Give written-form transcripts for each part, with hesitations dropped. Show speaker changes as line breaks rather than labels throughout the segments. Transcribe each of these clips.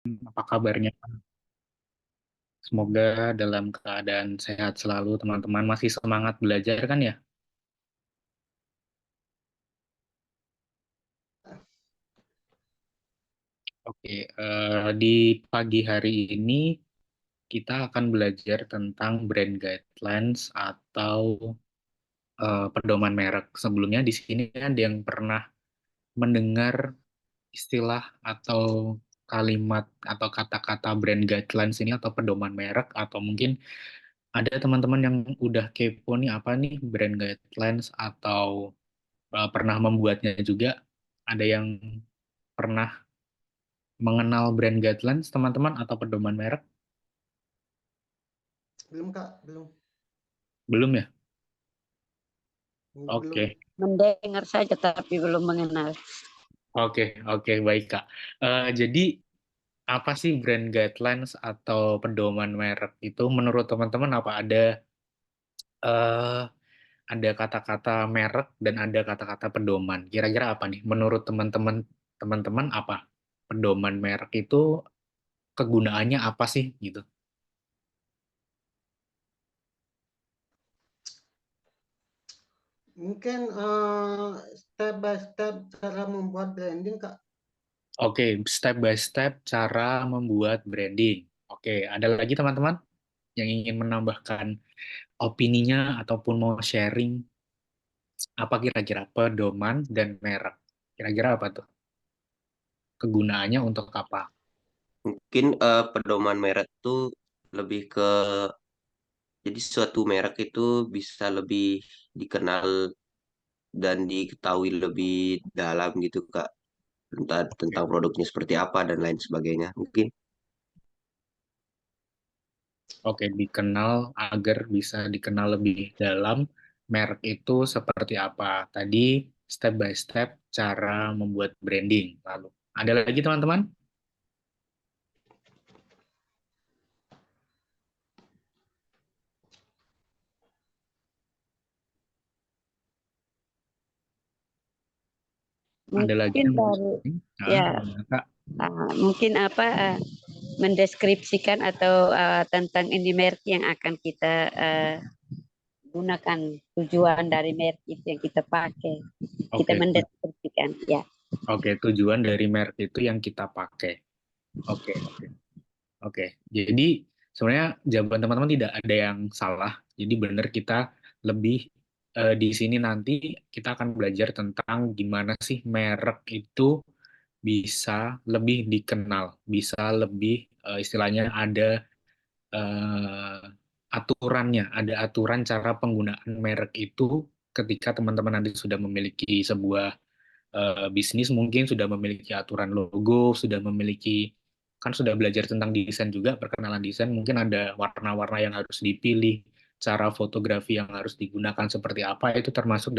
Apa kabarnya? Semoga dalam keadaan sehat selalu, teman-teman. Masih semangat belajar kan ya? Oke, di pagi hari ini kita akan belajar tentang brand guidelines atau pedoman merek. Sebelumnya di sini ada yang pernah mendengar istilah atau kalimat atau kata-kata brand guidelines ini atau pedoman merek, atau mungkin ada teman-teman yang udah kepo nih apa nih brand guidelines atau pernah membuatnya juga. Ada yang pernah mengenal brand guidelines, teman-teman, atau pedoman merek?
Belum Kak, belum.
Belum ya?
Belum.
Oke,
Mendengar saja tapi belum mengenal.
oke, oke, baik Kak. Jadi apa sih brand guidelines atau pedoman merek itu menurut teman-teman? Apa eh, ada kata-kata merek dan ada kata-kata pedoman? Kira-kira apa nih? Menurut teman-teman apa? Pedoman merek itu kegunaannya apa sih gitu?
Mungkin step by step cara membuat branding Kak.
Oke, step by step cara membuat branding. Oke, ada lagi teman-teman yang ingin menambahkan opininya ataupun mau sharing apa kira-kira pedoman dan merek? Kira-kira apa tuh? Kegunaannya untuk apa?
Mungkin pedoman merek tuh lebih ke jadi suatu merek itu bisa lebih dikenal dan diketahui lebih dalam gitu Kak tentang produknya seperti apa dan lain sebagainya. Mungkin
Oke, dikenal agar bisa dikenal lebih dalam merek itu seperti apa. Tadi step by step cara membuat branding. Lalu, ada lagi teman-teman? Ada lagi
Mungkin
yang mau
dari
sharing? Nah,
ya
gimana, Kak?
mungkin apa mendeskripsikan atau tentang ini merek yang akan kita gunakan, tujuan dari merek itu yang kita pakai. Kita
Oke,
mendeskripsikan ya.
oke, tujuan dari merek itu yang kita pakai. Oke, oke. Oke, jadi sebenarnya jawaban teman-teman tidak ada yang salah. Jadi benar kita lebih di sini nanti kita akan belajar tentang gimana sih merek itu bisa lebih dikenal, bisa lebih istilahnya ada eh, aturannya, ada aturan cara penggunaan merek itu ketika teman-teman nanti sudah memiliki sebuah bisnis, mungkin sudah memiliki aturan logo, sudah memiliki, kan sudah belajar tentang desain juga, perkenalan desain, mungkin ada warna-warna yang harus dipilih, cara fotografi yang harus digunakan seperti apa, itu termasuk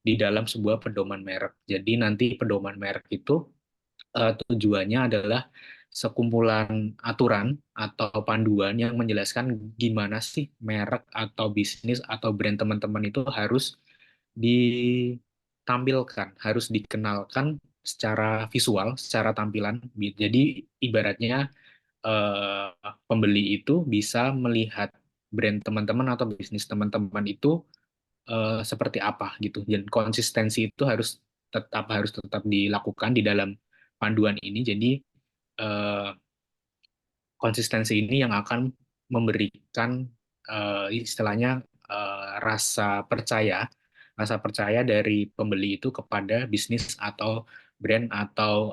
di dalam sebuah pedoman merek. Jadi nanti pedoman merek itu tujuannya adalah sekumpulan aturan atau panduan yang menjelaskan gimana sih merek atau bisnis atau brand teman-teman itu harus ditampilkan, harus dikenalkan secara visual, secara tampilan. Jadi ibaratnya eh, pembeli itu bisa melihat brand teman-teman atau bisnis teman-teman itu seperti apa gitu. Dan konsistensi itu harus tetap dilakukan di dalam panduan ini. Jadi eh, konsistensi ini yang akan memberikan istilahnya rasa percaya dari pembeli itu kepada bisnis atau brand atau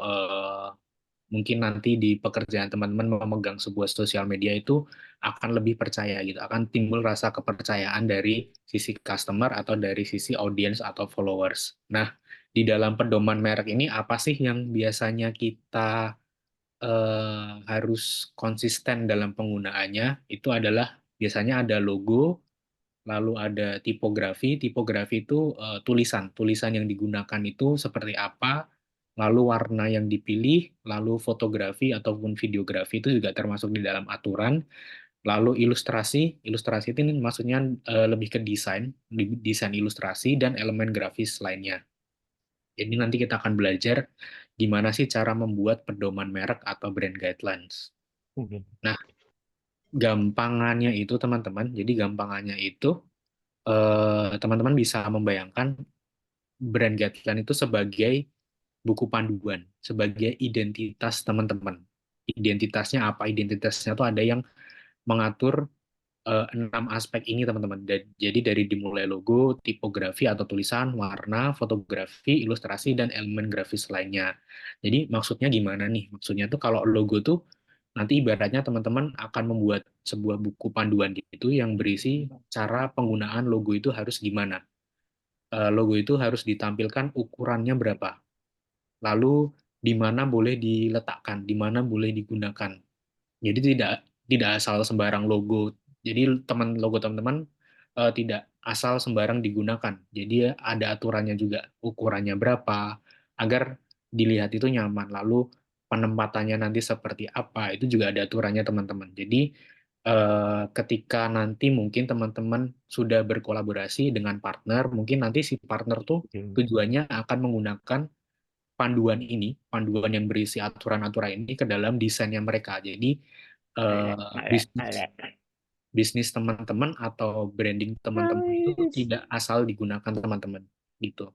mungkin nanti di pekerjaan teman-teman memegang sebuah sosial media itu akan lebih percaya gitu, akan timbul rasa kepercayaan dari sisi customer atau dari sisi audience atau followers. Nah, di dalam pedoman merek ini apa sih yang biasanya kita harus konsisten dalam penggunaannya? Itu adalah biasanya ada logo, lalu ada tipografi. Tipografi itu tulisan. Tulisan yang digunakan itu seperti apa, lalu warna yang dipilih, lalu fotografi ataupun videografi itu juga termasuk di dalam aturan. Lalu ilustrasi, ilustrasi itu ini maksudnya lebih ke desain, desain ilustrasi dan elemen grafis lainnya. Jadi nanti kita akan belajar gimana sih cara membuat pedoman merek atau brand guidelines. Nah, gampangannya itu teman-teman, jadi gampangannya itu teman-teman bisa membayangkan brand guideline itu sebagai buku panduan, sebagai identitas teman-teman. Identitasnya apa? Identitasnya tuh ada yang mengatur 6 aspek ini teman-teman. Jadi dari dimulai logo, tipografi atau tulisan, warna, fotografi, ilustrasi, dan elemen grafis lainnya. Jadi maksudnya gimana nih? Maksudnya tuh kalau logo tuh nanti ibaratnya teman-teman akan membuat sebuah buku panduan itu yang berisi cara penggunaan logo itu harus gimana. Logo itu harus ditampilkan ukurannya berapa. Lalu di mana boleh diletakkan, di mana boleh digunakan. Jadi tidak tidak asal sembarang logo. Jadi logo teman-teman tidak asal sembarang digunakan. Jadi ada aturannya juga, ukurannya berapa agar dilihat itu nyaman. Lalu penempatannya nanti seperti apa, itu juga ada aturannya teman-teman. Jadi ketika nanti mungkin teman-teman sudah berkolaborasi dengan partner, mungkin nanti si partner tuh tujuannya akan menggunakan panduan ini, panduan yang berisi aturan-aturan ini ke dalam desainnya mereka. Jadi bisnis teman-teman atau branding teman-teman itu tidak asal digunakan teman-teman gitu.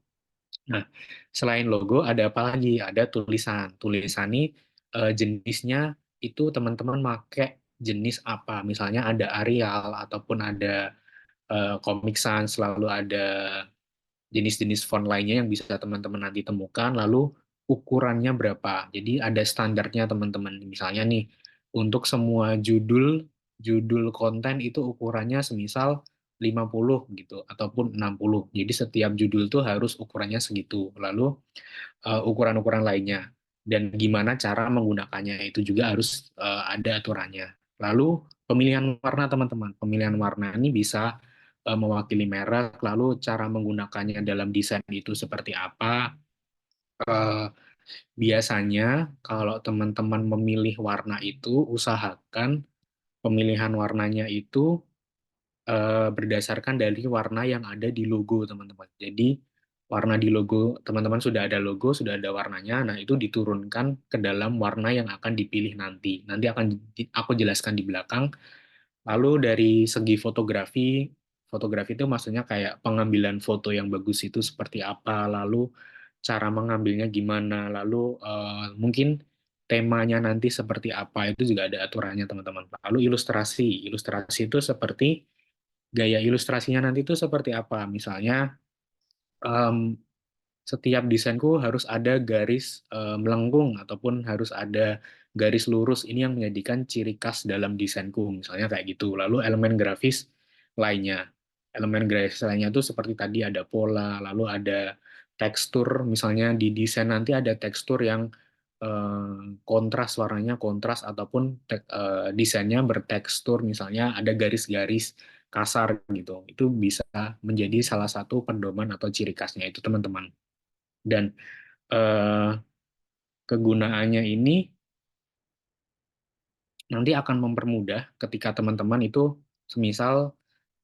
Nah, selain logo ada apa lagi? Ada tulisan. Tulisan ini jenisnya itu teman-teman pakai jenis apa? Misalnya ada Arial ataupun ada Comic Sans, selalu ada jenis-jenis font lainnya yang bisa teman-teman nanti temukan, lalu ukurannya berapa. Jadi ada standarnya teman-teman. Misalnya nih, untuk semua judul konten itu ukurannya semisal 50 gitu ataupun 60. Jadi setiap judul tuh harus ukurannya segitu. Lalu ukuran-ukuran lainnya dan gimana cara menggunakannya itu juga harus ada aturannya. Lalu pemilihan warna teman-teman. Pemilihan warna ini bisa mewakili merek, lalu cara menggunakannya dalam desain itu seperti apa. Eh, Biasanya kalau teman-teman memilih warna itu, usahakan pemilihan warnanya itu berdasarkan dari warna yang ada di logo teman-teman. Jadi warna di logo teman-teman sudah ada logo, sudah ada warnanya, nah itu diturunkan ke dalam warna yang akan dipilih nanti. Nanti akan aku jelaskan di belakang. Lalu dari segi fotografi, fotografi itu maksudnya kayak pengambilan foto yang bagus itu seperti apa, lalu cara mengambilnya gimana, lalu mungkin temanya nanti seperti apa, itu juga ada aturannya teman-teman. Lalu ilustrasi, ilustrasi itu seperti gaya ilustrasinya nanti itu seperti apa. Misalnya em, setiap desainku harus ada garis melengkung ataupun harus ada garis lurus. Ini yang menjadikan ciri khas dalam desainku, misalnya kayak gitu. Lalu elemen grafis lainnya. Elemen grafis lainnya itu seperti tadi ada pola, lalu ada tekstur, misalnya di desain nanti ada tekstur yang kontras, warnanya kontras, ataupun desainnya bertekstur, misalnya ada garis-garis kasar gitu. Itu bisa menjadi salah satu pedoman atau ciri khasnya itu teman-teman. Dan eh, kegunaannya ini nanti akan mempermudah ketika teman-teman itu semisal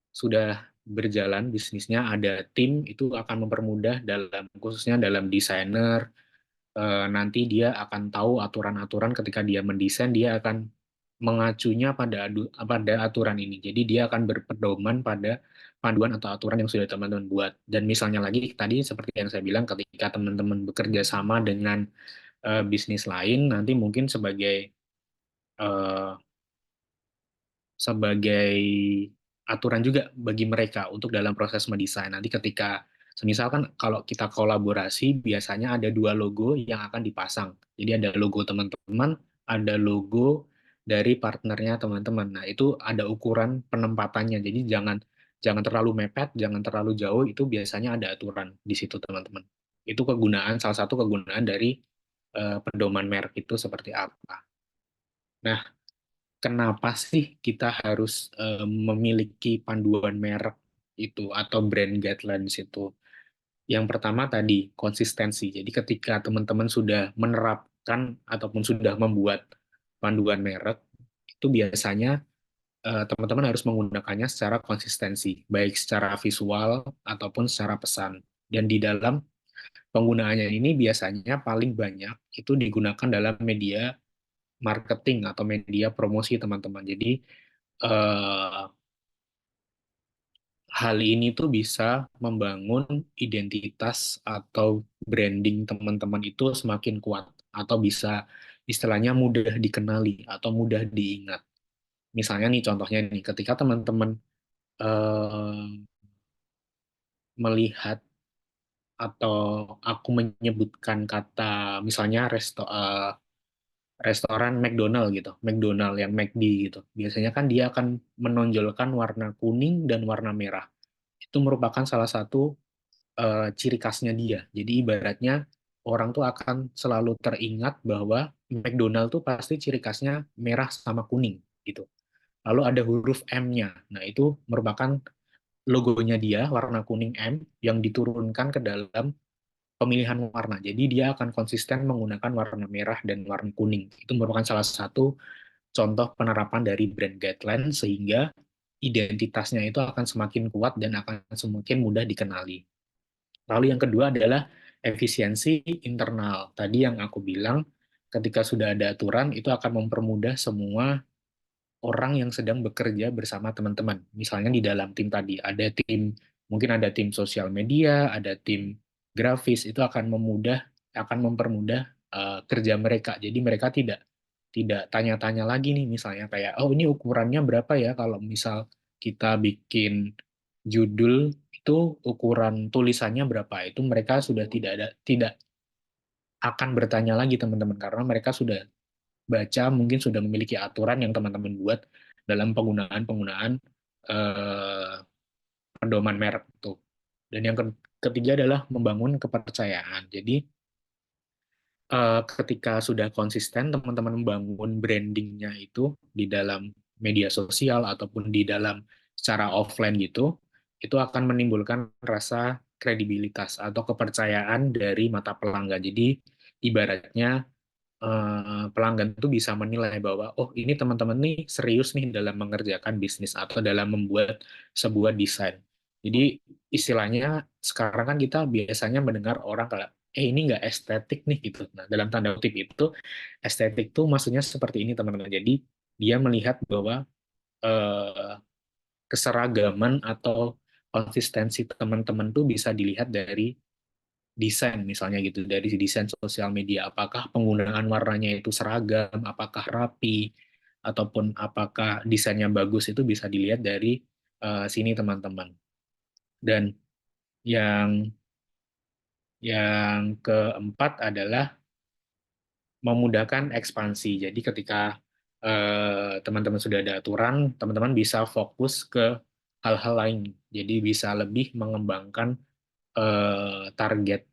sudah berjalan bisnisnya, ada tim, itu akan mempermudah dalam khususnya dalam desainer. Nanti dia akan tahu aturan-aturan ketika dia mendesain, dia akan mengacunya pada aturan ini. Jadi dia akan berpedoman pada panduan atau aturan yang sudah teman-teman buat. Dan misalnya lagi tadi seperti yang saya bilang, ketika teman-teman bekerja sama dengan bisnis lain, nanti mungkin eh, sebagai aturan juga bagi mereka untuk dalam proses mendesain. Nanti ketika misalkan kalau kita kolaborasi, biasanya ada 2 logo yang akan dipasang. Jadi ada logo teman-teman, ada logo dari partnernya teman-teman. Nah, itu ada ukuran penempatannya. Jadi jangan jangan terlalu mepet, jangan terlalu jauh, itu biasanya ada aturan di situ teman-teman. Itu salah satu kegunaan dari pedoman merek itu seperti apa. Nah, kenapa sih kita harus memiliki panduan merek itu atau brand guidelines itu? Yang pertama tadi konsistensi. Jadi ketika teman-teman sudah menerapkan ataupun sudah membuat panduan merek, itu biasanya teman-teman harus menggunakannya secara konsistensi, baik secara visual ataupun secara pesan. Dan di dalam penggunaannya ini biasanya paling banyak itu digunakan dalam media marketing atau media promosi teman-teman. Jadi eh, hal ini tuh bisa membangun identitas atau branding teman-teman itu semakin kuat atau bisa istilahnya mudah dikenali atau mudah diingat. Misalnya nih contohnya nih ketika teman-teman eh, melihat atau aku menyebutkan kata misalnya restoran McDonald gitu, McDonald yang McD gitu. Biasanya kan dia akan menonjolkan warna kuning dan warna merah. Itu merupakan salah satu ciri khasnya dia. Jadi ibaratnya orang tuh akan selalu teringat bahwa McDonald tuh pasti ciri khasnya merah sama kuning gitu. Lalu ada huruf M-nya. Nah, itu merupakan logonya dia, warna kuning M, yang diturunkan ke dalam pemilihan warna. Jadi dia akan konsisten menggunakan warna merah dan warna kuning. Itu merupakan salah satu contoh penerapan dari brand guideline sehingga identitasnya itu akan semakin kuat dan akan semakin mudah dikenali. Lalu yang kedua adalah efisiensi internal. Tadi yang aku bilang, ketika sudah ada aturan, itu akan mempermudah semua orang yang sedang bekerja bersama teman-teman. Misalnya di dalam tim tadi, ada tim, mungkin ada tim sosial media, ada tim grafis, itu akan mempermudah kerja mereka. Jadi mereka tidak tidak tanya-tanya lagi nih, misalnya kayak, oh ini ukurannya berapa ya kalau misal kita bikin judul itu ukuran tulisannya berapa, itu mereka sudah tidak akan bertanya lagi teman-teman karena mereka sudah baca, mungkin sudah memiliki aturan yang teman-teman buat dalam penggunaan-penggunaan eh, pedoman merek itu. Dan yang ketiga adalah membangun kepercayaan. Jadi ketika sudah konsisten teman-teman membangun brandingnya itu di dalam media sosial ataupun di dalam secara offline gitu, itu akan menimbulkan rasa kredibilitas atau kepercayaan dari mata pelanggan. Jadi ibaratnya pelanggan itu bisa menilai bahwa oh ini teman-teman nih serius nih dalam mengerjakan bisnis atau dalam membuat sebuah desain. Jadi istilahnya sekarang kan kita biasanya mendengar orang kayak ini nggak estetik nih gitu. Nah dalam tanda kutip itu estetik tuh maksudnya seperti ini teman-teman. Jadi dia melihat bahwa eh, keseragaman atau konsistensi teman-teman tuh bisa dilihat dari desain misalnya gitu, dari desain sosial media, apakah penggunaan warnanya itu seragam, apakah rapi, ataupun apakah desainnya bagus, itu bisa dilihat dari sini teman-teman. Dan yang keempat adalah memudahkan ekspansi. Jadi ketika teman-teman sudah ada aturan, teman-teman bisa fokus ke hal-hal lain. Jadi bisa lebih mengembangkan target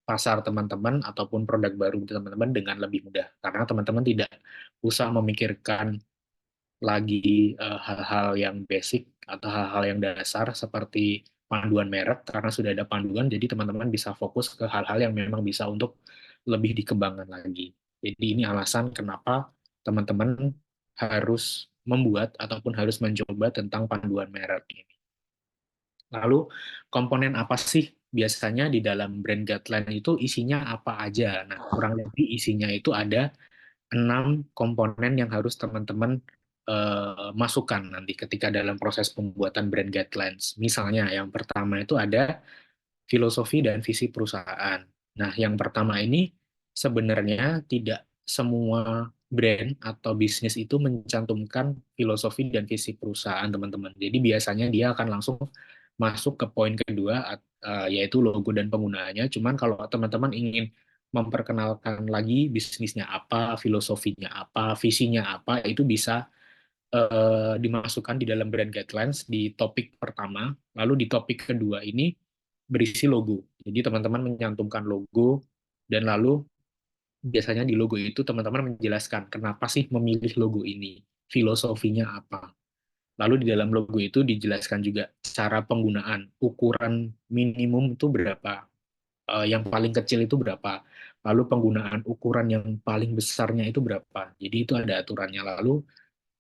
pasar teman-teman ataupun produk baru teman-teman dengan lebih mudah. Karena teman-teman tidak usah memikirkan lagi hal-hal yang basic atau hal-hal yang dasar seperti panduan merek, karena sudah ada panduan, jadi teman-teman bisa fokus ke hal-hal yang memang bisa untuk lebih dikembangkan lagi. Jadi ini alasan kenapa teman-teman harus membuat ataupun harus mencoba tentang panduan merek ini. Lalu komponen apa sih biasanya di dalam brand guideline itu isinya apa aja? Nah, kurang lebih isinya itu ada 6 komponen yang harus teman-teman masukkan nanti ketika dalam proses pembuatan brand guidelines. Misalnya yang pertama itu ada filosofi dan visi perusahaan. Nah, yang pertama ini sebenarnya tidak semua brand atau bisnis itu mencantumkan filosofi dan visi perusahaan, teman-teman. Jadi biasanya dia akan langsung masuk ke poin kedua, yaitu logo dan penggunaannya. Cuman kalau teman-teman ingin memperkenalkan lagi bisnisnya apa, filosofinya apa, visinya apa, itu bisa dimasukkan di dalam brand guidelines di topik pertama. Lalu di topik kedua ini berisi logo. Jadi teman-teman menyantumkan logo dan lalu biasanya di logo itu teman-teman menjelaskan kenapa sih memilih logo ini, filosofinya apa. Lalu di dalam logo itu dijelaskan juga cara penggunaan, ukuran minimum itu berapa, yang paling kecil itu berapa, lalu penggunaan ukuran yang paling besarnya itu berapa. Jadi itu ada aturannya. Lalu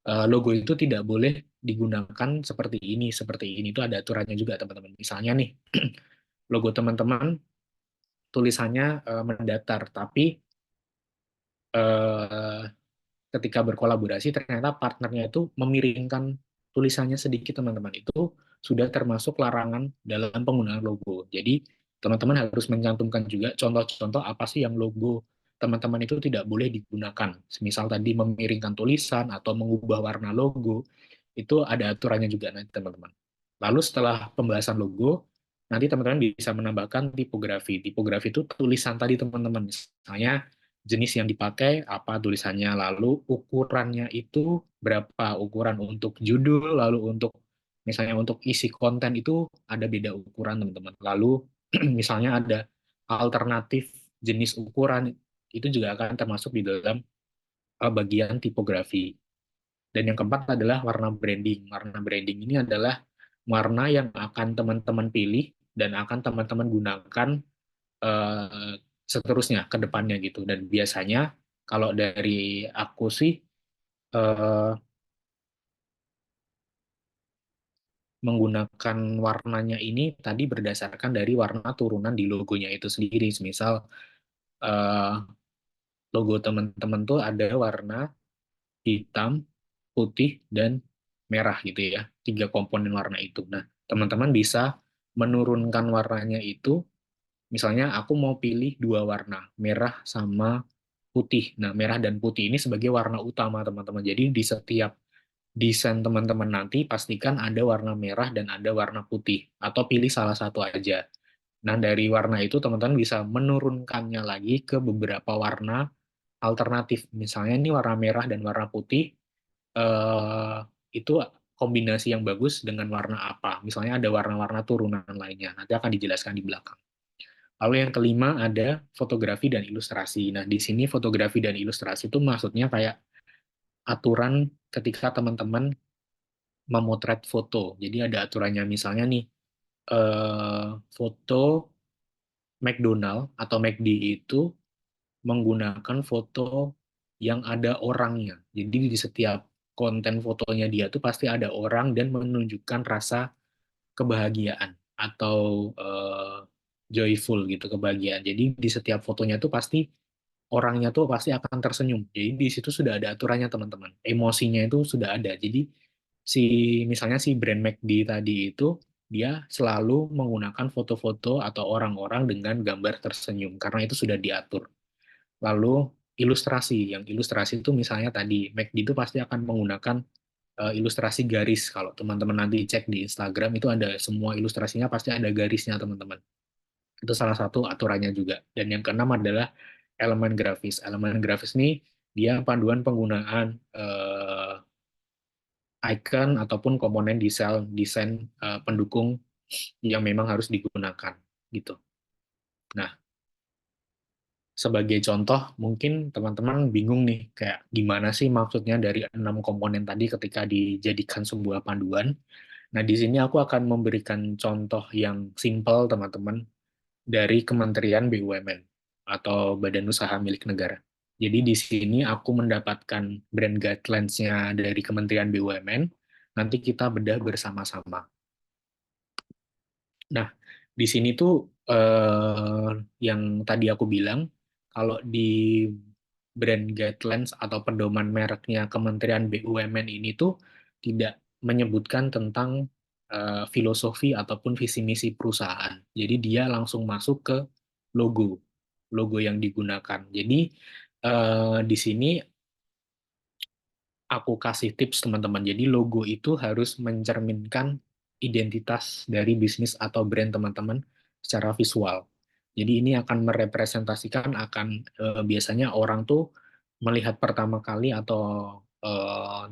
logo itu tidak boleh digunakan seperti ini itu ada aturannya juga teman-teman. Misalnya nih, logo teman-teman tulisannya mendatar, tapi eh, ketika berkolaborasi ternyata partnernya itu memiringkan tulisannya sedikit teman-teman, itu sudah termasuk larangan dalam penggunaan logo. Jadi teman-teman harus mencantumkan juga contoh-contoh apa sih yang logo teman-teman itu tidak boleh digunakan. Misal tadi memiringkan tulisan atau mengubah warna logo, itu ada aturannya juga nanti teman-teman. Lalu setelah pembahasan logo, nanti teman-teman bisa menambahkan tipografi. Tipografi itu tulisan tadi teman-teman. Misalnya jenis yang dipakai, apa tulisannya, lalu ukurannya itu berapa, ukuran untuk judul, lalu untuk misalnya untuk isi konten itu ada beda ukuran teman-teman. Lalu misalnya ada alternatif jenis ukuran, itu juga akan termasuk di dalam bagian tipografi. Dan yang keempat adalah warna branding. Warna branding ini adalah warna yang akan teman-teman pilih dan akan teman-teman gunakan eh, seterusnya ke depannya gitu. Dan biasanya kalau dari aku sih eh, menggunakan warnanya ini tadi berdasarkan dari warna turunan di logonya itu sendiri. Misal eh, logo teman-teman tuh ada warna hitam, putih, dan merah gitu ya. Tiga komponen warna itu. Nah, teman-teman bisa menurunkan warnanya itu. Misalnya aku mau pilih dua warna, merah sama putih. Nah, merah dan putih ini sebagai warna utama, teman-teman. Jadi di setiap desain teman-teman nanti pastikan ada warna merah dan ada warna putih. Atau pilih salah satu aja. Nah, dari warna itu teman-teman bisa menurunkannya lagi ke beberapa warna alternatif. Misalnya ini warna merah dan warna putih, eh, itu kombinasi yang bagus dengan warna apa. Misalnya ada warna-warna turunan lainnya. Nanti akan dijelaskan di belakang. Lalu yang kelima ada fotografi dan ilustrasi. Nah, di sini fotografi dan ilustrasi itu maksudnya kayak aturan ketika teman-teman memotret foto. Jadi ada aturannya misalnya nih, foto McDonald atau McD itu menggunakan foto yang ada orangnya. Jadi di setiap konten fotonya dia tuh pasti ada orang dan menunjukkan rasa kebahagiaan atau joyful gitu, kebahagiaan. Jadi di setiap fotonya tuh pasti orangnya tuh pasti akan tersenyum. Jadi di situ sudah ada aturannya teman-teman. Emosinya itu sudah ada. Jadi si misalnya si brand McD tadi itu dia selalu menggunakan foto-foto atau orang-orang dengan gambar tersenyum karena itu sudah diatur. Lalu ilustrasi, yang ilustrasi itu misalnya tadi McD itu pasti akan menggunakan ilustrasi garis. Kalau teman-teman nanti cek di Instagram itu ada semua ilustrasinya pasti ada garisnya teman-teman. Itu salah satu aturannya juga. Dan yang keenam adalah elemen grafis. Elemen grafis ini dia panduan penggunaan icon ataupun komponen desain pendukung yang memang harus digunakan gitu. Nah, sebagai contoh, mungkin teman-teman bingung nih, kayak gimana sih maksudnya dari 6 komponen tadi ketika dijadikan sebuah panduan. Nah, di sini aku akan memberikan contoh yang simpel, teman-teman, dari Kementerian BUMN atau Badan Usaha Milik Negara. Jadi di sini aku mendapatkan brand guidelines-nya dari Kementerian BUMN, nanti kita bedah bersama-sama. Nah, di sini tuh yang tadi aku bilang, kalau di brand guidelines atau pedoman mereknya Kementerian BUMN ini tuh tidak menyebutkan tentang filosofi ataupun visi misi perusahaan. Jadi dia langsung masuk ke logo, logo yang digunakan. Jadi di sini aku kasih tips teman-teman. Jadi logo itu harus mencerminkan identitas dari bisnis atau brand teman-teman secara visual. Jadi ini akan merepresentasikan biasanya orang tuh melihat pertama kali atau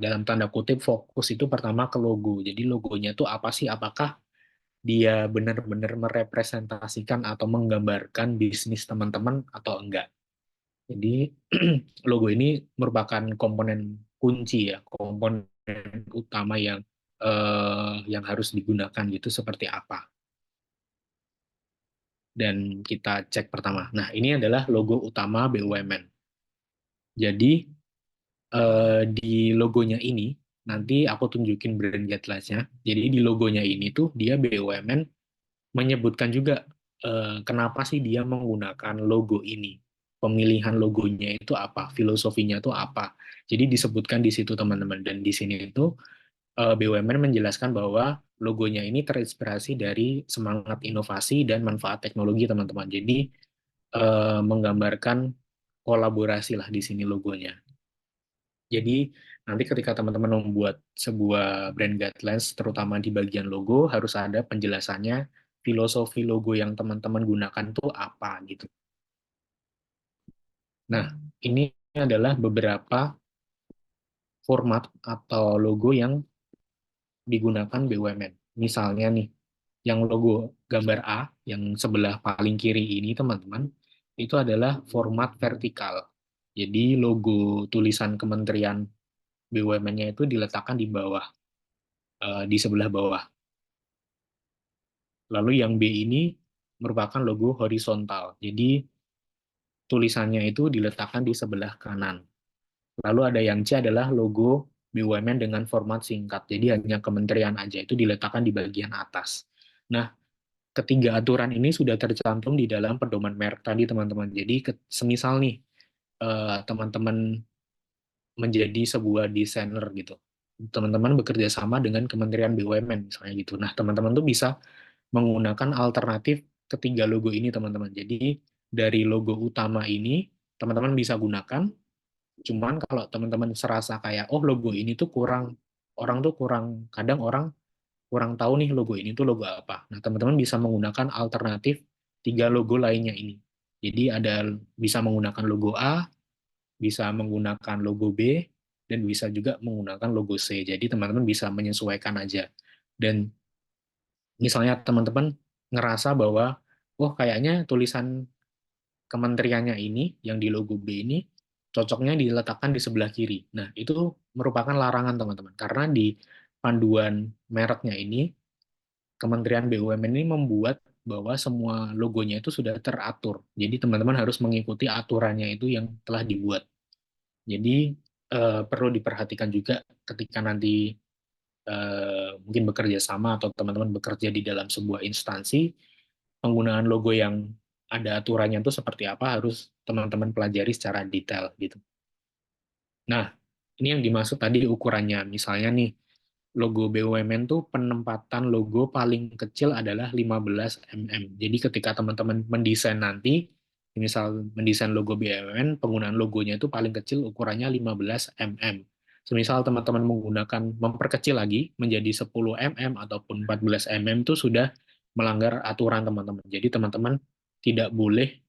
dalam tanda kutip fokus itu pertama ke logo. Jadi logonya tuh apa sih? Apakah dia benar-benar merepresentasikan atau menggambarkan bisnis teman-teman atau enggak? Jadi logo ini merupakan komponen kunci ya, komponen utama yang harus digunakan gitu seperti apa. Dan kita cek pertama. Nah, ini adalah logo utama BUMN. Jadi di logonya ini nanti aku tunjukin brand guidelines-nya. Jadi di logonya ini tuh dia BUMN menyebutkan juga kenapa sih dia menggunakan logo ini, pemilihan logonya itu apa, filosofinya itu apa. Jadi disebutkan di situ teman-teman, dan di sini itu BUMN menjelaskan bahwa logonya ini terinspirasi dari semangat inovasi dan manfaat teknologi teman-teman. Jadi menggambarkan kolaborasi lah di sini logonya. Jadi nanti ketika teman-teman membuat sebuah brand guidelines, terutama di bagian logo, harus ada penjelasannya filosofi logo yang teman-teman gunakan tuh apa gitu. Nah, ini adalah beberapa format atau logo yang digunakan BUMN. Misalnya nih, yang logo gambar A, yang sebelah paling kiri ini teman-teman, itu adalah format vertikal. Jadi logo tulisan kementerian BUMN-nya itu diletakkan di bawah, di sebelah bawah. Lalu yang B ini merupakan logo horizontal. Jadi tulisannya itu diletakkan di sebelah kanan. Lalu ada yang C adalah logo BUMN dengan format singkat. Jadi hanya kementerian aja itu diletakkan di bagian atas. Nah, ketiga aturan ini sudah tercantum di dalam pedoman merek tadi, teman-teman. Jadi semisal nih teman-teman menjadi sebuah desainer gitu. Teman-teman bekerja sama dengan Kementerian BUMN misalnya gitu. Nah, teman-teman tuh bisa menggunakan alternatif ketiga logo ini, teman-teman. Jadi dari logo utama ini teman-teman bisa gunakan. Cuman kalau teman-teman serasa kayak oh logo ini tuh kurang, orang tuh kurang, kadang orang kurang tahu nih logo ini tuh logo apa. Nah, teman-teman bisa menggunakan alternatif tiga logo lainnya ini. Jadi ada bisa menggunakan logo A, bisa menggunakan logo B, dan bisa juga menggunakan logo C. Jadi teman-teman bisa menyesuaikan aja. Dan misalnya teman-teman ngerasa bahwa, oh kayaknya tulisan kementeriannya ini, yang di logo B ini, cocoknya diletakkan di sebelah kiri. Nah, itu merupakan larangan teman-teman. Karena di panduan mereknya ini, Kementerian BUMN ini membuat bahwa semua logonya itu sudah teratur. Jadi teman-teman harus mengikuti aturannya itu yang telah dibuat. Jadi perlu diperhatikan juga ketika nanti mungkin bekerja sama atau teman-teman bekerja di dalam sebuah instansi, penggunaan logo yang ada aturannya itu seperti apa harus teman-teman pelajari secara detail gitu. Nah, ini yang dimaksud tadi ukurannya. Misalnya nih, logo BUMN tuh penempatan logo paling kecil adalah 15 mm. Jadi ketika teman-teman mendesain nanti, misal mendesain logo BUMN, penggunaan logonya itu paling kecil ukurannya 15 mm. Semisal teman-teman menggunakan memperkecil lagi menjadi 10 mm ataupun 14 mm itu sudah melanggar aturan teman-teman. Jadi teman-teman tidak boleh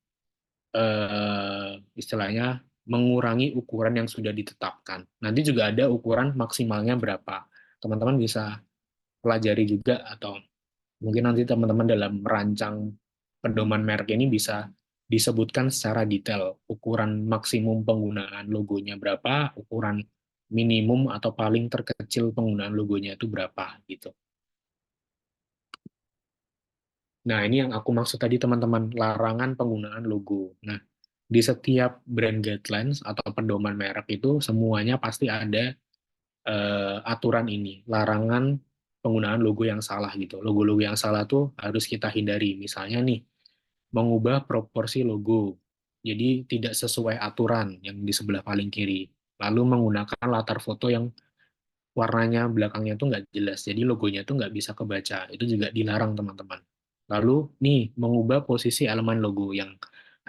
istilahnya mengurangi ukuran yang sudah ditetapkan. Nanti juga ada ukuran maksimalnya berapa. Teman-teman bisa pelajari juga, atau mungkin nanti teman-teman dalam merancang pedoman merek ini bisa disebutkan secara detail ukuran maksimum penggunaan logonya berapa, ukuran minimum atau paling terkecil penggunaan logonya itu berapa gitu. Nah, ini yang aku maksud tadi teman-teman, larangan penggunaan logo. Nah, di setiap brand guidelines atau pedoman merek itu semuanya pasti ada aturan ini, larangan penggunaan logo yang salah gitu. Logo-logo yang salah tuh harus kita hindari. Misalnya nih, mengubah proporsi logo. Jadi tidak sesuai aturan yang di sebelah paling kiri. Lalu menggunakan latar foto yang warnanya belakangnya tuh nggak jelas. Jadi logonya tuh nggak bisa kebaca. Itu juga dilarang teman-teman. Lalu nih, mengubah posisi elemen logo yang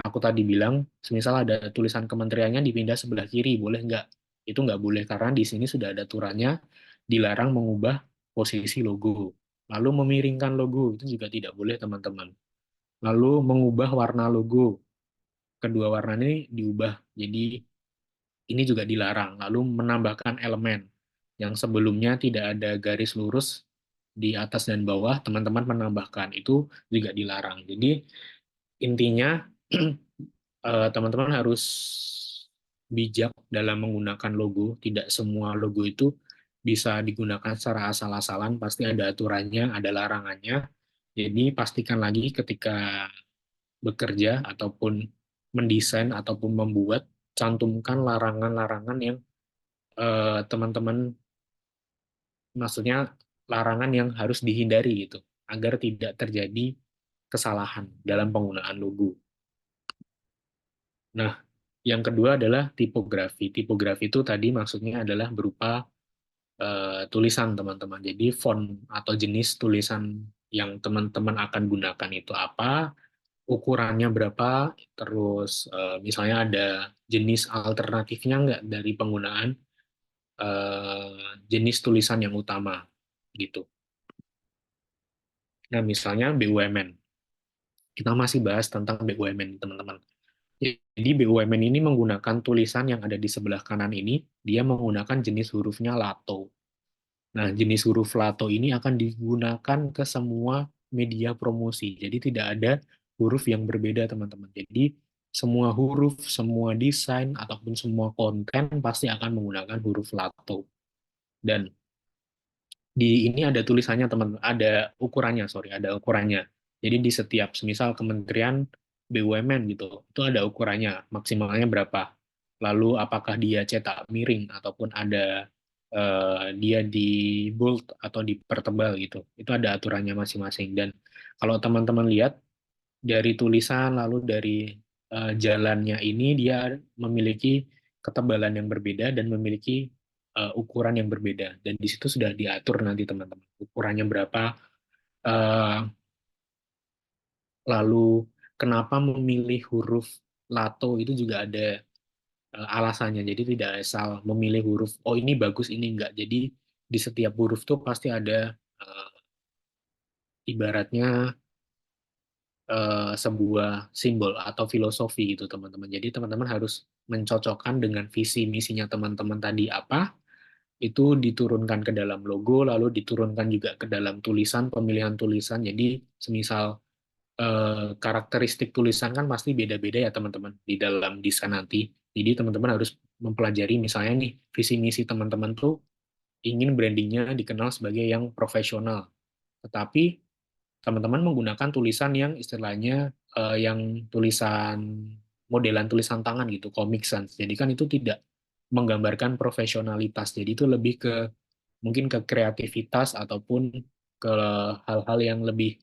aku tadi bilang, semisal ada tulisan kementeriannya dipindah sebelah kiri, boleh nggak? Itu nggak boleh, karena di sini sudah ada aturannya, dilarang mengubah posisi logo. Lalu memiringkan logo, itu juga tidak boleh teman-teman. Lalu mengubah warna logo, kedua warna ini diubah, jadi ini juga dilarang. Lalu menambahkan elemen yang sebelumnya tidak ada garis lurus di atas dan bawah, teman-teman menambahkan, itu juga dilarang. Jadi intinya teman-teman harus bijak dalam menggunakan logo. Tidak semua logo itu bisa digunakan secara asal-asalan, pasti ada aturannya, ada larangannya. Jadi pastikan lagi ketika bekerja ataupun mendesain ataupun membuat, cantumkan larangan-larangan yang teman-teman, maksudnya larangan yang harus dihindari gitu, agar tidak terjadi kesalahan dalam penggunaan logo. Nah, yang kedua adalah tipografi. Tipografi itu tadi maksudnya adalah berupa tulisan teman-teman. Jadi font atau jenis tulisan yang teman-teman akan gunakan itu apa, ukurannya berapa, terus misalnya ada jenis alternatifnya nggak dari penggunaan jenis tulisan yang utama gitu. Nah, misalnya BUMN. Kita masih bahas tentang BUMN, teman-teman. Jadi BUMN ini menggunakan tulisan yang ada di sebelah kanan ini, dia menggunakan jenis hurufnya Lato. Nah, jenis huruf Lato ini akan digunakan ke semua media promosi. Jadi tidak ada huruf yang berbeda, teman-teman. Jadi semua huruf, semua desain, ataupun semua konten pasti akan menggunakan huruf Lato. Dan di ini ada tulisannya, teman, ada ukurannya, sorry, ada ukurannya. Jadi di setiap, semisal Kementerian BUMN gitu, itu ada ukurannya, maksimalnya berapa. Lalu apakah dia cetak miring ataupun ada dia di bold atau dipertebal gitu. Itu ada aturannya masing-masing. Dan kalau teman-teman lihat dari tulisan lalu dari jalannya ini dia memiliki ketebalan yang berbeda dan memiliki ukuran yang berbeda, dan di situ sudah diatur nanti teman-teman ukurannya berapa, uh, lalu kenapa memilih huruf Lato itu juga ada alasannya. Jadi tidak asal memilih huruf oh ini bagus ini enggak. Jadi di setiap huruf tuh pasti ada ibaratnya sebuah simbol atau filosofi gitu teman-teman. Jadi teman-teman harus mencocokkan dengan visi misinya teman-teman tadi apa, itu diturunkan ke dalam logo, lalu diturunkan juga ke dalam tulisan, pemilihan tulisan. Jadi semisal karakteristik tulisan kan pasti beda-beda ya teman-teman di dalam desain nanti. Jadi teman-teman harus mempelajari misalnya nih visi misi teman-teman tuh ingin brandingnya dikenal sebagai yang profesional, tetapi teman-teman menggunakan tulisan yang istilahnya yang tulisan modelan tulisan tangan gitu, Comic Sans. Jadi kan itu tidak menggambarkan profesionalitas. Jadi itu lebih ke mungkin ke kreativitas ataupun ke hal-hal yang lebih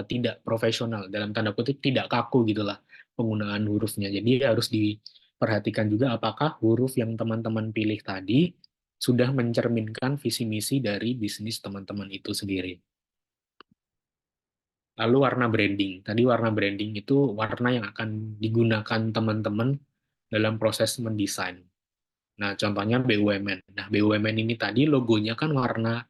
tidak profesional, dalam tanda kutip tidak kaku gitulah penggunaan hurufnya. Jadi harus diperhatikan juga apakah huruf yang teman-teman pilih tadi sudah mencerminkan visi misi dari bisnis teman-teman itu sendiri. Lalu warna branding. Tadi warna branding itu warna yang akan digunakan teman-teman dalam proses mendesain. Nah, contohnya BUMN. Nah, BUMN ini tadi logonya kan warna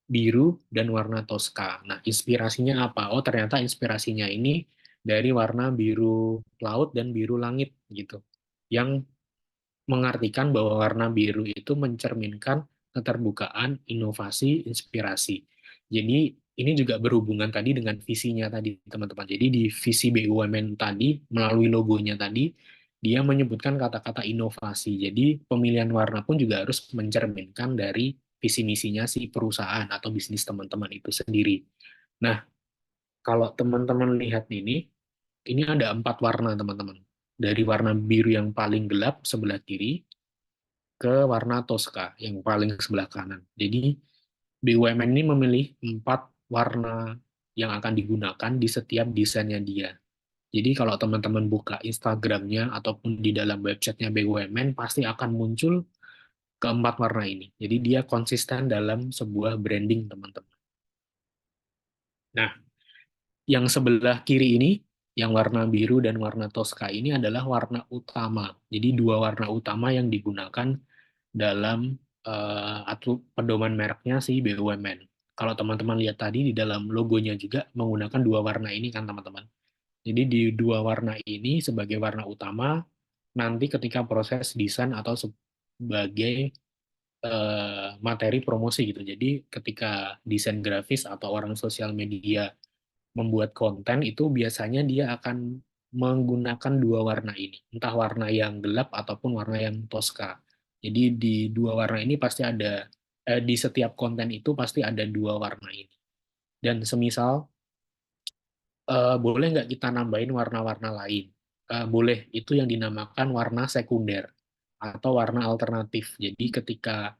biru dan warna toska. Nah, inspirasinya apa? Oh, ternyata inspirasinya ini dari warna biru laut dan biru langit gitu. Yang mengartikan bahwa warna biru itu mencerminkan keterbukaan, inovasi, inspirasi. Jadi ini juga berhubungan tadi dengan visinya tadi, teman-teman. Jadi di visi BUMN tadi, melalui logonya tadi, dia menyebutkan kata-kata inovasi. Jadi pemilihan warna pun juga harus mencerminkan dari visi misinya si perusahaan atau bisnis teman-teman itu sendiri. Nah, kalau teman-teman lihat ini ada 4 warna, teman-teman. Dari warna biru yang paling gelap sebelah kiri, ke warna toska yang paling sebelah kanan. Jadi BUMN ini memilih 4 warna yang akan digunakan di setiap desainnya dia. Jadi kalau teman-teman buka Instagramnya ataupun di dalam websitenya BUMN pasti akan muncul keempat warna ini. Jadi dia konsisten dalam sebuah branding, teman-teman. Nah, yang sebelah kiri ini, yang warna biru dan warna toska ini adalah warna utama. Jadi dua warna utama yang digunakan dalam pedoman mereknya si BUMN. Kalau teman-teman lihat tadi di dalam logonya juga menggunakan dua warna ini kan teman-teman. Jadi di dua warna ini sebagai warna utama, nanti ketika proses desain atau sebagai materi promosi gitu. Jadi ketika desain grafis atau orang sosial media membuat konten itu biasanya dia akan menggunakan dua warna ini, entah warna yang gelap ataupun warna yang toska. Jadi di dua warna ini pasti ada, di setiap konten itu pasti ada dua warna ini. Dan semisal, boleh nggak kita nambahin warna-warna lain? Boleh, itu yang dinamakan warna sekunder atau warna alternatif. Jadi ketika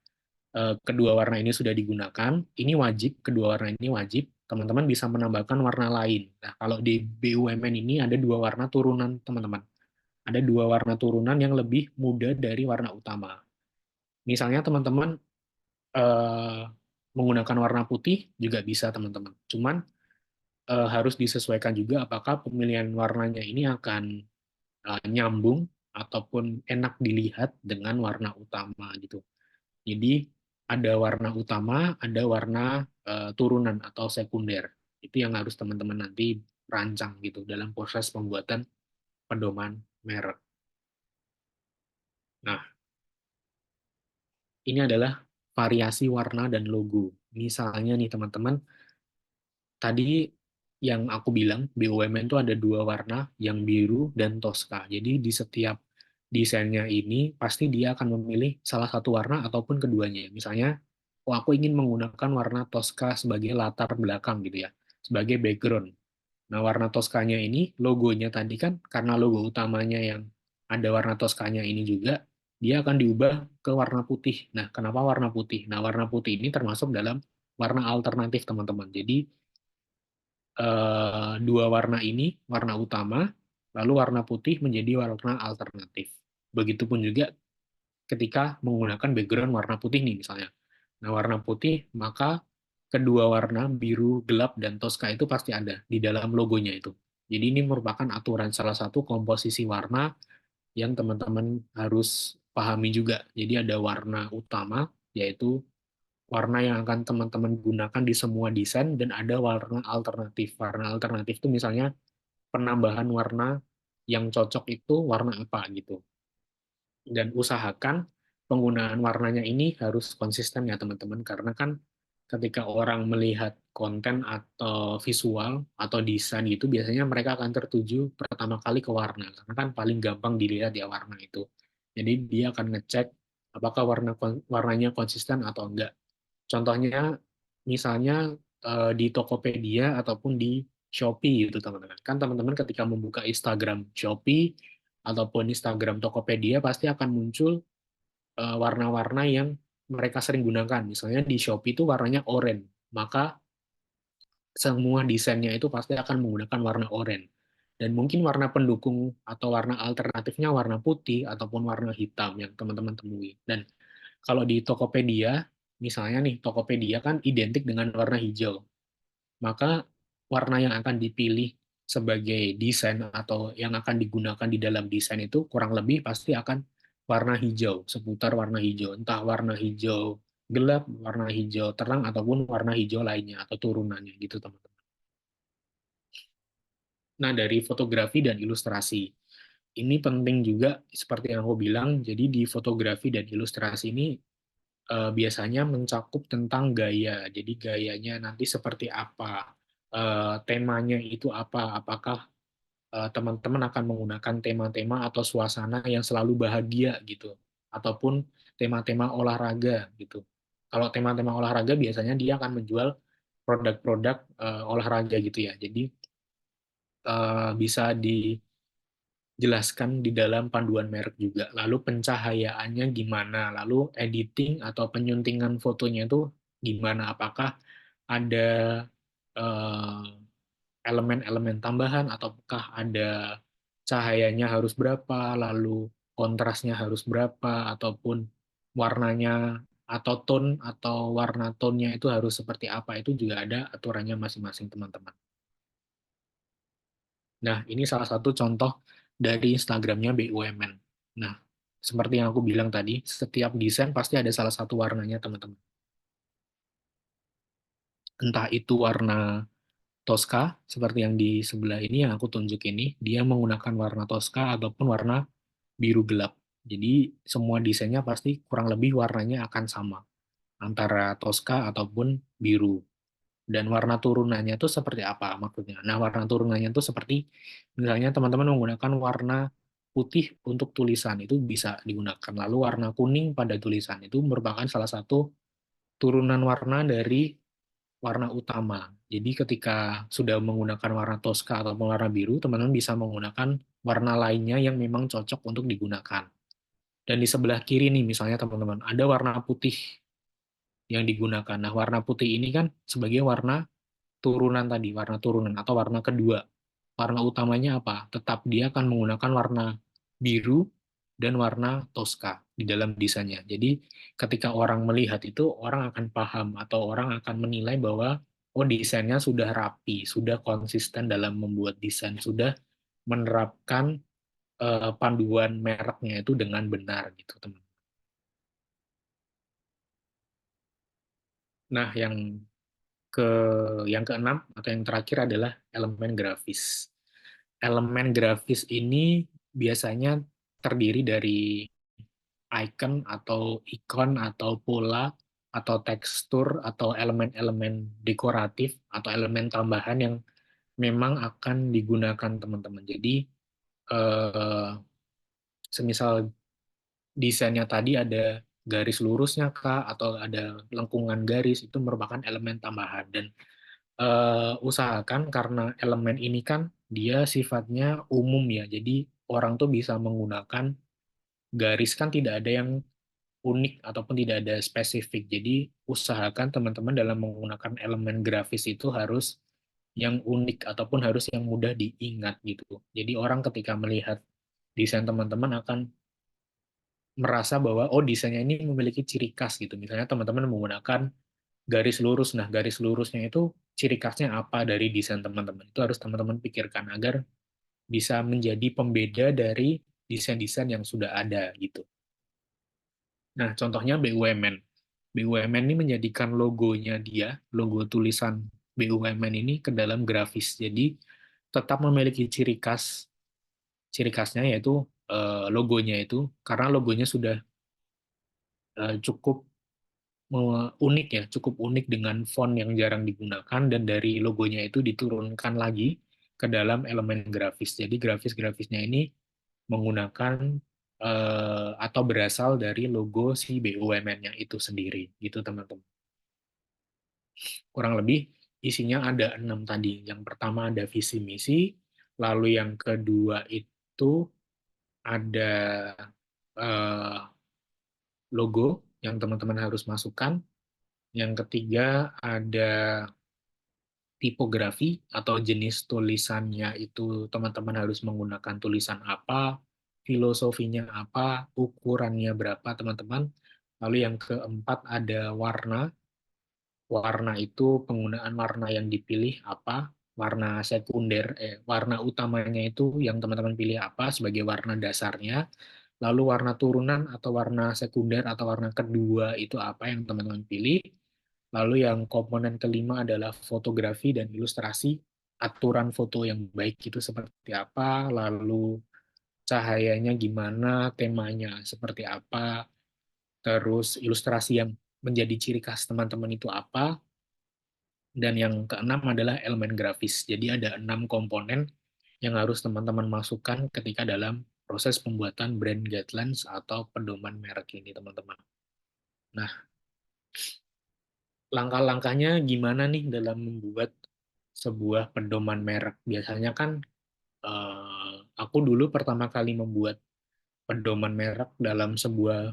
kedua warna ini sudah digunakan, ini wajib, kedua warna ini wajib, teman-teman bisa menambahkan warna lain. Nah, kalau di BUMN ini ada dua warna turunan, teman-teman. Ada dua warna turunan yang lebih muda dari warna utama. Misalnya teman-teman menggunakan warna putih juga bisa, teman-teman. Cuman harus disesuaikan juga apakah pemilihan warnanya ini akan nyambung ataupun enak dilihat dengan warna utama gitu. Jadi ada warna utama, ada warna turunan atau sekunder. Itu yang harus teman-teman nanti rancang gitu dalam proses pembuatan pedoman merek. Nah, ini adalah variasi warna dan logo. Misalnya nih teman-teman, tadi yang aku bilang BUMN itu ada dua warna, yang biru dan Tosca. Jadi di setiap desainnya ini pasti dia akan memilih salah satu warna ataupun keduanya. Misalnya, oh aku ingin menggunakan warna Tosca sebagai latar belakang gitu ya, sebagai background. Nah, warna Toskanya ini, logonya tadi kan, karena logo utamanya yang ada warna Toskanya ini juga, dia akan diubah ke warna putih. Nah, kenapa warna putih? Nah, warna putih ini termasuk dalam warna alternatif, teman-teman. Jadi, dua warna ini, warna utama, lalu warna putih menjadi warna alternatif. Begitupun juga ketika menggunakan background warna putih nih misalnya. Nah, warna putih, maka kedua warna biru gelap dan Tosca itu pasti ada di dalam logonya itu. Jadi ini merupakan aturan salah satu komposisi warna yang teman-teman harus pahami juga. Jadi ada warna utama, yaitu warna yang akan teman-teman gunakan di semua desain, dan ada warna alternatif. Warna alternatif itu misalnya penambahan warna yang cocok itu warna apa gitu. Dan usahakan penggunaan warnanya ini harus konsisten ya teman-teman, karena kan ketika orang melihat konten atau visual atau desain itu biasanya mereka akan tertuju pertama kali ke warna, karena kan paling gampang dilihat ya warna itu. Jadi dia akan ngecek apakah warnanya konsisten atau enggak. Contohnya misalnya di Tokopedia ataupun di Shopee gitu teman-teman. Kan teman-teman ketika membuka Instagram Shopee ataupun Instagram Tokopedia pasti akan muncul warna-warna yang mereka sering gunakan. Misalnya di Shopee itu warnanya oranye, maka semua desainnya itu pasti akan menggunakan warna oranye. Dan mungkin warna pendukung atau warna alternatifnya warna putih ataupun warna hitam yang teman-teman temui. Dan kalau di Tokopedia, misalnya nih, Tokopedia kan identik dengan warna hijau. Maka warna yang akan dipilih sebagai desain atau yang akan digunakan di dalam desain itu kurang lebih pasti akan warna hijau, seputar warna hijau. Entah warna hijau gelap, warna hijau terang, ataupun warna hijau lainnya atau turunannya gitu teman-teman. Nah, dari fotografi dan ilustrasi. Ini penting juga seperti yang aku bilang, jadi di fotografi dan ilustrasi ini biasanya mencakup tentang gaya. Jadi gayanya nanti seperti apa, temanya itu apa, apakah teman-teman akan menggunakan tema-tema atau suasana yang selalu bahagia gitu, ataupun tema-tema olahraga gitu. Kalau tema-tema olahraga biasanya dia akan menjual produk-produk olahraga gitu ya. Jadi bisa dijelaskan di dalam panduan merek juga. Lalu pencahayaannya gimana, lalu editing atau penyuntingan fotonya itu gimana, apakah ada eh, elemen-elemen tambahan, ataukah ada cahayanya harus berapa, lalu kontrasnya harus berapa, ataupun warnanya atau tone atau warna tone-nya itu harus seperti apa, itu juga ada aturannya masing-masing teman-teman. Nah, ini salah satu contoh dari Instagramnya BUMN. Nah, seperti yang aku bilang tadi, setiap desain pasti ada salah satu warnanya, teman-teman. Entah itu warna Tosca, seperti yang di sebelah ini yang aku tunjuk ini, dia menggunakan warna Tosca ataupun warna biru gelap. Jadi, semua desainnya pasti kurang lebih warnanya akan sama, antara Tosca ataupun biru. Dan warna turunannya itu seperti apa maksudnya? Nah, warna turunannya itu seperti misalnya teman-teman menggunakan warna putih untuk tulisan, itu bisa digunakan. Lalu warna kuning pada tulisan itu merupakan salah satu turunan warna dari warna utama. Jadi ketika sudah menggunakan warna Tosca atau warna biru, teman-teman bisa menggunakan warna lainnya yang memang cocok untuk digunakan. Dan di sebelah kiri nih misalnya teman-teman, ada warna putih yang digunakan. Nah, warna putih ini kan sebagai warna turunan tadi, warna turunan atau warna kedua. Warna utamanya apa? Tetap dia akan menggunakan warna biru dan warna Tosca di dalam desainnya. Jadi ketika orang melihat itu, orang akan paham atau orang akan menilai bahwa oh desainnya sudah rapi, sudah konsisten dalam membuat desain, sudah menerapkan panduan mereknya itu dengan benar gitu, teman. Nah, yang keenam atau yang terakhir adalah elemen grafis. Elemen grafis ini biasanya terdiri dari icon atau ikon atau pola atau tekstur atau elemen-elemen dekoratif atau elemen tambahan yang memang akan digunakan teman-teman. Jadi semisal desainnya tadi ada garis lurusnya kah atau ada lengkungan garis, itu merupakan elemen tambahan. Dan usahakan karena elemen ini kan dia sifatnya umum ya, jadi orang tuh bisa menggunakan garis, kan tidak ada yang unik ataupun tidak ada spesifik. Jadi usahakan teman-teman dalam menggunakan elemen grafis itu harus yang unik ataupun harus yang mudah diingat gitu. Jadi orang ketika melihat desain teman-teman akan merasa bahwa oh desainnya ini memiliki ciri khas gitu. Misalnya teman-teman menggunakan garis lurus. Nah, garis lurusnya itu ciri khasnya apa dari desain teman-teman. Itu harus teman-teman pikirkan agar bisa menjadi pembeda dari desain-desain yang sudah ada gitu. Nah, contohnya BUMN. BUMN ini menjadikan logonya dia, logo tulisan BUMN ini ke dalam grafis. Jadi tetap memiliki ciri khasnya yaitu logonya itu, karena logonya sudah cukup unik ya, cukup unik dengan font yang jarang digunakan, dan dari logonya itu diturunkan lagi ke dalam elemen grafis. Jadi grafis-grafisnya ini menggunakan atau berasal dari logo si BUMN-nya itu sendiri, gitu teman-teman. Kurang lebih isinya ada 6 tadi. Yang pertama ada visi misi, lalu yang kedua itu ada logo yang teman-teman harus masukkan. Yang ketiga ada tipografi atau jenis tulisannya, itu teman-teman harus menggunakan tulisan apa, filosofinya apa, ukurannya berapa teman-teman. Lalu yang keempat ada warna. Warna itu penggunaan warna yang dipilih apa, warna sekunder, warna utamanya itu yang teman-teman pilih apa sebagai warna dasarnya. Lalu warna turunan atau warna sekunder atau warna kedua itu apa yang teman-teman pilih. Lalu yang komponen kelima adalah fotografi dan ilustrasi. Aturan foto yang baik itu seperti apa, lalu cahayanya gimana, temanya seperti apa, terus ilustrasi yang menjadi ciri khas teman-teman itu apa, dan yang keenam adalah elemen grafis. Jadi ada 6 komponen yang harus teman-teman masukkan ketika dalam proses pembuatan brand guidelines atau pedoman merek ini, teman-teman. Nah, langkah-langkahnya gimana nih dalam membuat sebuah pedoman merek? Biasanya kan aku dulu pertama kali membuat pedoman merek dalam sebuah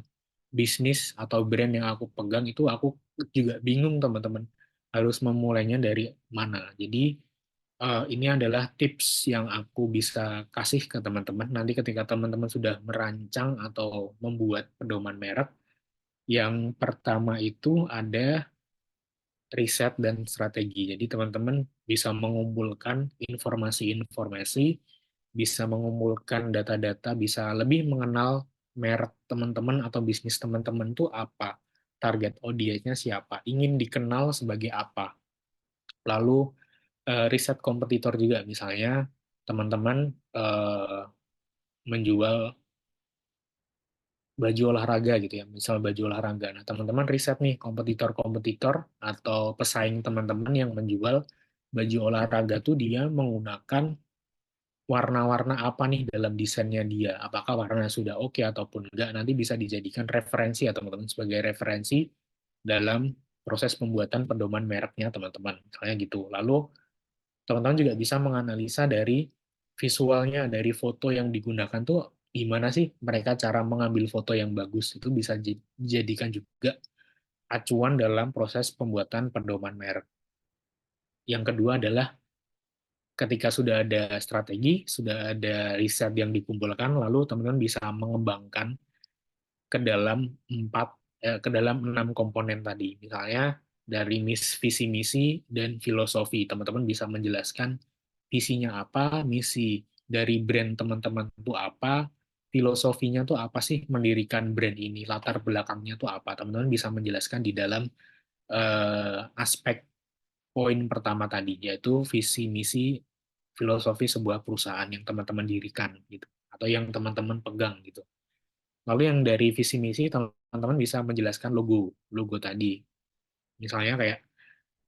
bisnis atau brand yang aku pegang itu aku juga bingung, teman-teman, harus memulainya dari mana. Jadi ini adalah tips yang aku bisa kasih ke teman-teman. Nanti ketika teman-teman sudah merancang atau membuat pedoman merek, yang pertama itu ada riset dan strategi. Jadi teman-teman bisa mengumpulkan informasi-informasi, bisa mengumpulkan data-data, bisa lebih mengenal merek teman-teman atau bisnis teman-teman itu apa, target audiensnya siapa, ingin dikenal sebagai apa. Lalu riset kompetitor juga, misalnya teman-teman menjual baju olahraga gitu ya, misal baju olahraga. Nah, teman-teman riset nih kompetitor-kompetitor atau pesaing teman-teman yang menjual baju olahraga tuh dia menggunakan warna-warna apa nih dalam desainnya dia. Apakah warnanya sudah oke ataupun enggak, nanti bisa dijadikan referensi ya teman-teman, sebagai referensi dalam proses pembuatan pedoman mereknya teman-teman. Misalnya gitu. Lalu teman-teman juga bisa menganalisa dari visualnya, dari foto yang digunakan tuh gimana sih mereka cara mengambil foto yang bagus. Itu bisa dijadikan juga acuan dalam proses pembuatan pedoman merek. Yang kedua adalah ketika sudah ada strategi, sudah ada riset yang dikumpulkan, lalu teman-teman bisa mengembangkan ke dalam ke dalam 6 komponen tadi. Misalnya dari visi misi dan filosofi, teman-teman bisa menjelaskan visinya apa, misi dari brand teman-teman itu apa, filosofinya tuh apa sih mendirikan brand ini, latar belakangnya tuh apa. Teman-teman bisa menjelaskan di dalam aspek poin pertama tadi, yaitu visi misi filosofi sebuah perusahaan yang teman-teman dirikan gitu, atau yang teman-teman pegang gitu. Lalu yang dari visi misi, teman-teman bisa menjelaskan logo tadi. Misalnya kayak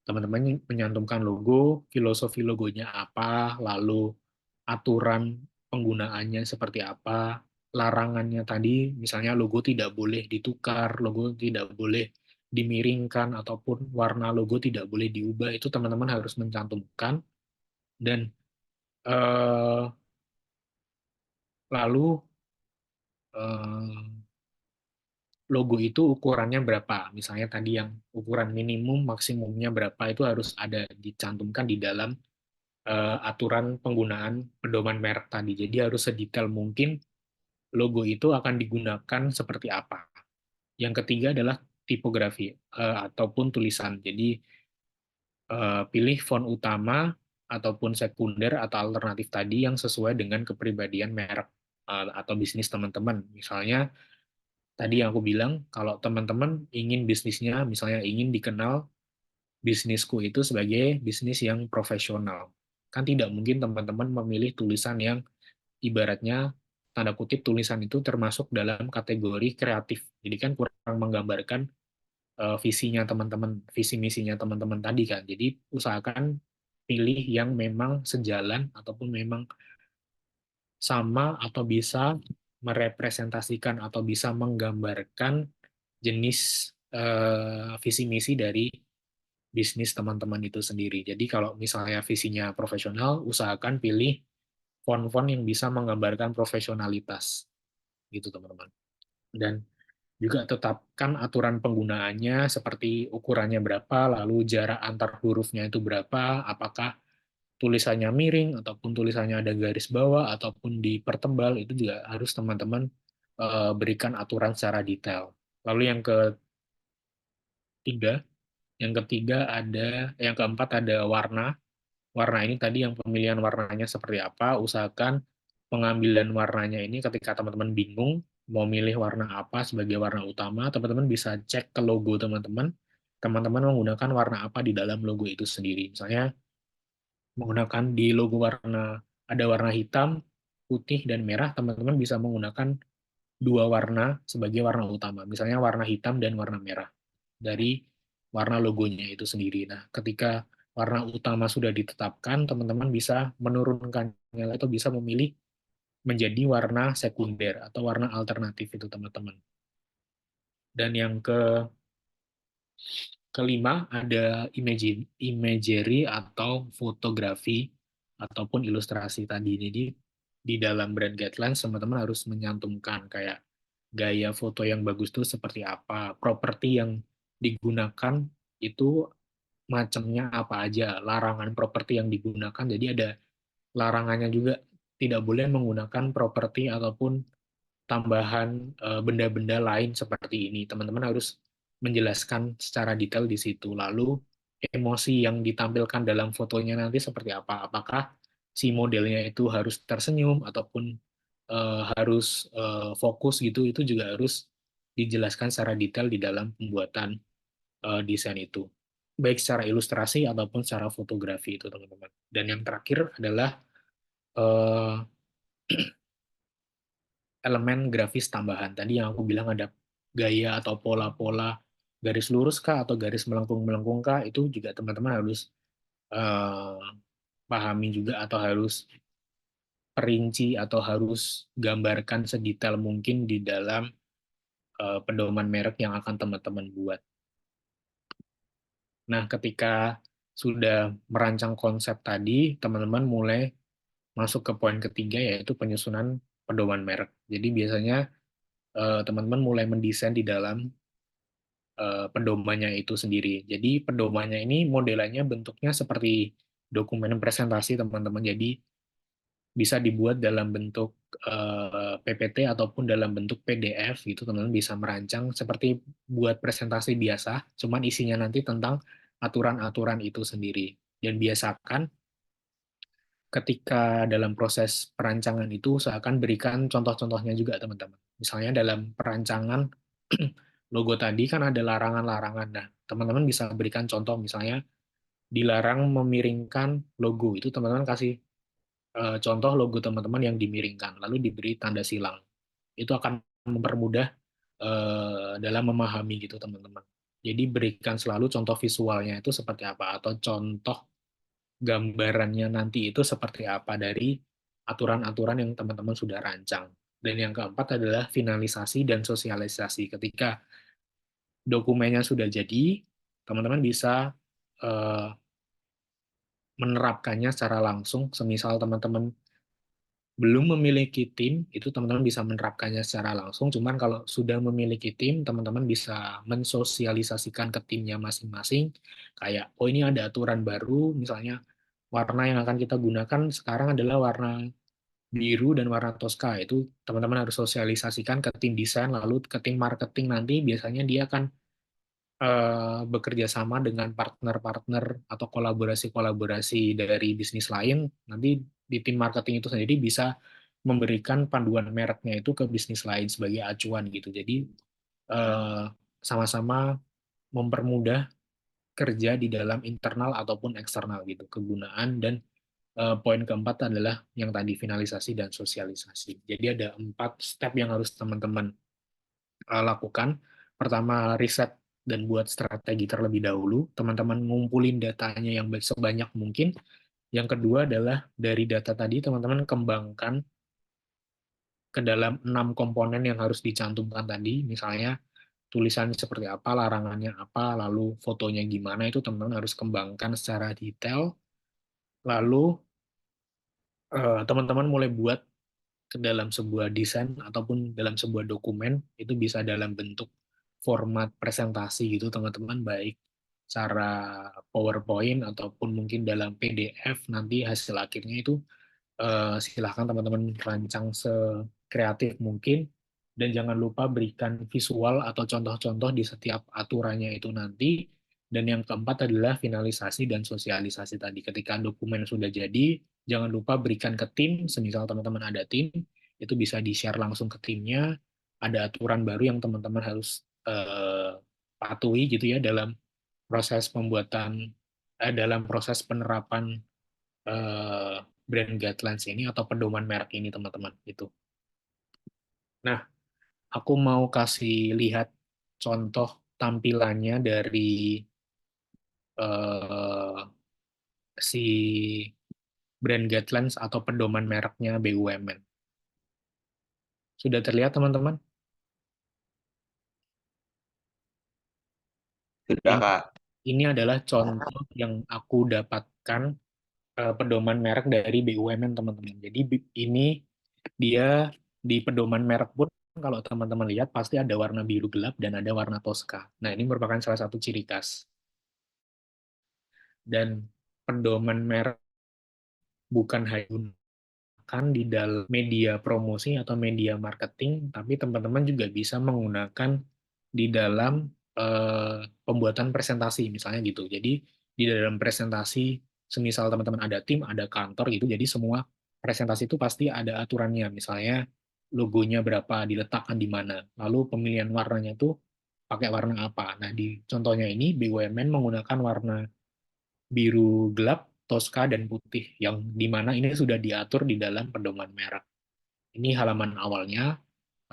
teman-teman menyantumkan logo, filosofi logonya apa, lalu aturan penggunaannya seperti apa, larangannya tadi, misalnya logo tidak boleh ditukar, logo tidak boleh dimiringkan, ataupun warna logo tidak boleh diubah, itu teman-teman harus mencantumkan. Dan lalu logo itu ukurannya berapa. Misalnya tadi yang ukuran minimum, maksimumnya berapa, itu harus ada dicantumkan di dalam aturan penggunaan pedoman merek tadi. Jadi harus sedetail mungkin logo itu akan digunakan seperti apa. Yang ketiga adalah tipografi ataupun tulisan. Jadi pilih font utama ataupun sekunder atau alternatif tadi yang sesuai dengan kepribadian merek atau bisnis teman-teman. Misalnya tadi yang aku bilang, kalau teman-teman ingin bisnisnya, misalnya ingin dikenal bisnisku itu sebagai bisnis yang profesional. Kan tidak mungkin teman-teman memilih tulisan yang ibaratnya, tanda kutip, tulisan itu termasuk dalam kategori kreatif. Jadi kan kurang menggambarkan visinya teman-teman, visi misinya teman-teman tadi kan. Jadi usahakan pilih yang memang sejalan ataupun memang sama atau bisa merepresentasikan atau bisa menggambarkan jenis visi misi dari bisnis teman-teman itu sendiri. Jadi kalau misalnya visinya profesional, usahakan pilih font-font yang bisa menggambarkan profesionalitas gitu teman-teman. Dan juga tetapkan aturan penggunaannya seperti ukurannya berapa, lalu jarak antar hurufnya itu berapa, apakah tulisannya miring ataupun tulisannya ada garis bawah ataupun dipertebal, itu juga harus teman-teman berikan aturan secara detail. Lalu ketiga, yang keempat ada warna. Warna ini tadi yang pemilihan warnanya seperti apa, usahakan pengambilan warnanya ini ketika teman-teman bingung mau milih warna apa sebagai warna utama, teman-teman bisa cek ke logo teman-teman, teman-teman menggunakan warna apa di dalam logo itu sendiri. Misalnya menggunakan di logo ada warna hitam, putih, dan merah, teman-teman bisa menggunakan dua warna sebagai warna utama, misalnya warna hitam dan warna merah dari warna logonya itu sendiri. Nah, ketika warna utama sudah ditetapkan, teman-teman bisa menurunkannya atau bisa memilih menjadi warna sekunder atau warna alternatif itu teman-teman. Dan yang kelima ada imagery atau fotografi ataupun ilustrasi tadi. Jadi di dalam brand guidelines teman-teman harus menyantumkan kayak gaya foto yang bagus itu seperti apa, properti yang digunakan itu macamnya apa aja, larangan properti yang digunakan. Jadi ada larangannya juga, tidak boleh menggunakan properti ataupun tambahan benda-benda lain seperti ini. Teman-teman harus menjelaskan secara detail di situ. Lalu emosi yang ditampilkan dalam fotonya nanti seperti apa? Apakah si modelnya itu harus tersenyum ataupun harus fokus gitu? Itu juga harus dijelaskan secara detail di dalam pembuatan desain itu. Baik secara ilustrasi ataupun secara fotografi itu teman-teman. Dan yang terakhir adalah eh, elemen grafis tambahan. Tadi yang aku bilang ada gaya atau pola-pola garis lurus kah atau garis melengkung-melengkung kah, itu juga teman-teman harus eh, pahami juga atau harus perinci atau harus gambarkan sedetail mungkin di dalam pedoman merek yang akan teman-teman buat. Nah, ketika sudah merancang konsep tadi, teman-teman mulai masuk ke poin ketiga, yaitu penyusunan pedoman merek. Jadi biasanya teman-teman mulai mendesain di dalam pedomannya itu sendiri. Jadi pedomannya ini modelannya bentuknya seperti dokumen presentasi teman-teman. Jadi bisa dibuat dalam bentuk PPT ataupun dalam bentuk PDF gitu, teman-teman bisa merancang seperti buat presentasi biasa, cuman isinya nanti tentang aturan-aturan itu sendiri. Dan biasakan ketika dalam proses perancangan itu usahakan berikan contoh-contohnya juga teman-teman. Misalnya dalam perancangan logo tadi kan ada larangan-larangan. Nah, teman-teman bisa berikan contoh misalnya dilarang memiringkan logo. Itu teman-teman kasih contoh logo teman-teman yang dimiringkan, lalu diberi tanda silang. Itu akan mempermudah dalam memahami gitu teman-teman. Jadi berikan selalu contoh visualnya itu seperti apa, atau contoh gambarannya nanti itu seperti apa dari aturan-aturan yang teman-teman sudah rancang. Dan yang keempat adalah finalisasi dan sosialisasi. Ketika dokumennya sudah jadi, teman-teman bisa eh, menerapkannya secara langsung. Semisal teman-teman belum memiliki tim, itu teman-teman bisa menerapkannya secara langsung. Cuman kalau sudah memiliki tim, teman-teman bisa mensosialisasikan ke timnya masing-masing. Kayak, oh ini ada aturan baru, misalnya warna yang akan kita gunakan sekarang adalah warna biru dan warna Tosca. Itu teman-teman harus sosialisasikan ke tim desain, lalu ke tim marketing nanti biasanya dia akan bekerja sama dengan partner-partner atau kolaborasi-kolaborasi dari bisnis lain, nanti di tim marketing itu sendiri bisa memberikan panduan mereknya itu ke bisnis lain sebagai acuan gitu. Jadi sama-sama mempermudah kerja di dalam internal ataupun eksternal gitu kegunaan. Dan poin keempat adalah yang tadi finalisasi dan sosialisasi. Jadi ada 4 step yang harus teman-teman lakukan. Pertama, riset dan buat strategi terlebih dahulu. Teman-teman ngumpulin datanya yang sebanyak mungkin. Yang kedua adalah dari data tadi, teman-teman kembangkan ke dalam 6 komponen yang harus dicantumkan tadi. Misalnya, tulisannya seperti apa, larangannya apa, lalu fotonya gimana, itu teman-teman harus kembangkan secara detail. Lalu, teman-teman mulai buat ke dalam sebuah desain ataupun dalam sebuah dokumen, itu bisa dalam bentuk format presentasi gitu teman-teman, baik cara PowerPoint ataupun mungkin dalam PDF, nanti hasil akhirnya itu silahkan teman-teman rancang sekreatif mungkin, dan jangan lupa berikan visual atau contoh-contoh di setiap aturannya itu nanti. Dan yang keempat adalah finalisasi dan sosialisasi tadi. Ketika dokumen sudah jadi, jangan lupa berikan ke tim, semisal teman-teman ada tim, itu bisa di-share langsung ke timnya, ada aturan baru yang teman-teman harus patuhi gitu ya dalam proses pembuatan, dalam proses penerapan eh, brand guidelines ini atau pedoman merek ini teman-teman itu. Nah, aku mau kasih lihat contoh tampilannya dari eh, si brand guidelines atau pedoman mereknya BUMN. Sudah terlihat teman-teman?
Sudah, Kak.
Ini adalah contoh yang aku dapatkan pedoman merek dari BUMN teman-teman. Jadi ini dia di pedoman merek pun kalau teman-teman lihat pasti ada warna biru gelap dan ada warna Tosca. Nah, ini merupakan salah satu ciri khas. Dan pedoman merek bukan hanya kan di dalam media promosi atau media marketing, tapi teman-teman juga bisa menggunakan di dalam pembuatan presentasi, misalnya gitu. Jadi di dalam presentasi, semisal teman-teman ada tim, ada kantor gitu, jadi semua presentasi itu pasti ada aturannya, misalnya logonya berapa, diletakkan di mana, lalu pemilihan warnanya itu pakai warna apa. Nah, di contohnya ini BUMN menggunakan warna biru gelap, Tosca, dan putih, yang dimana ini sudah diatur di dalam pedoman merek. Ini halaman awalnya,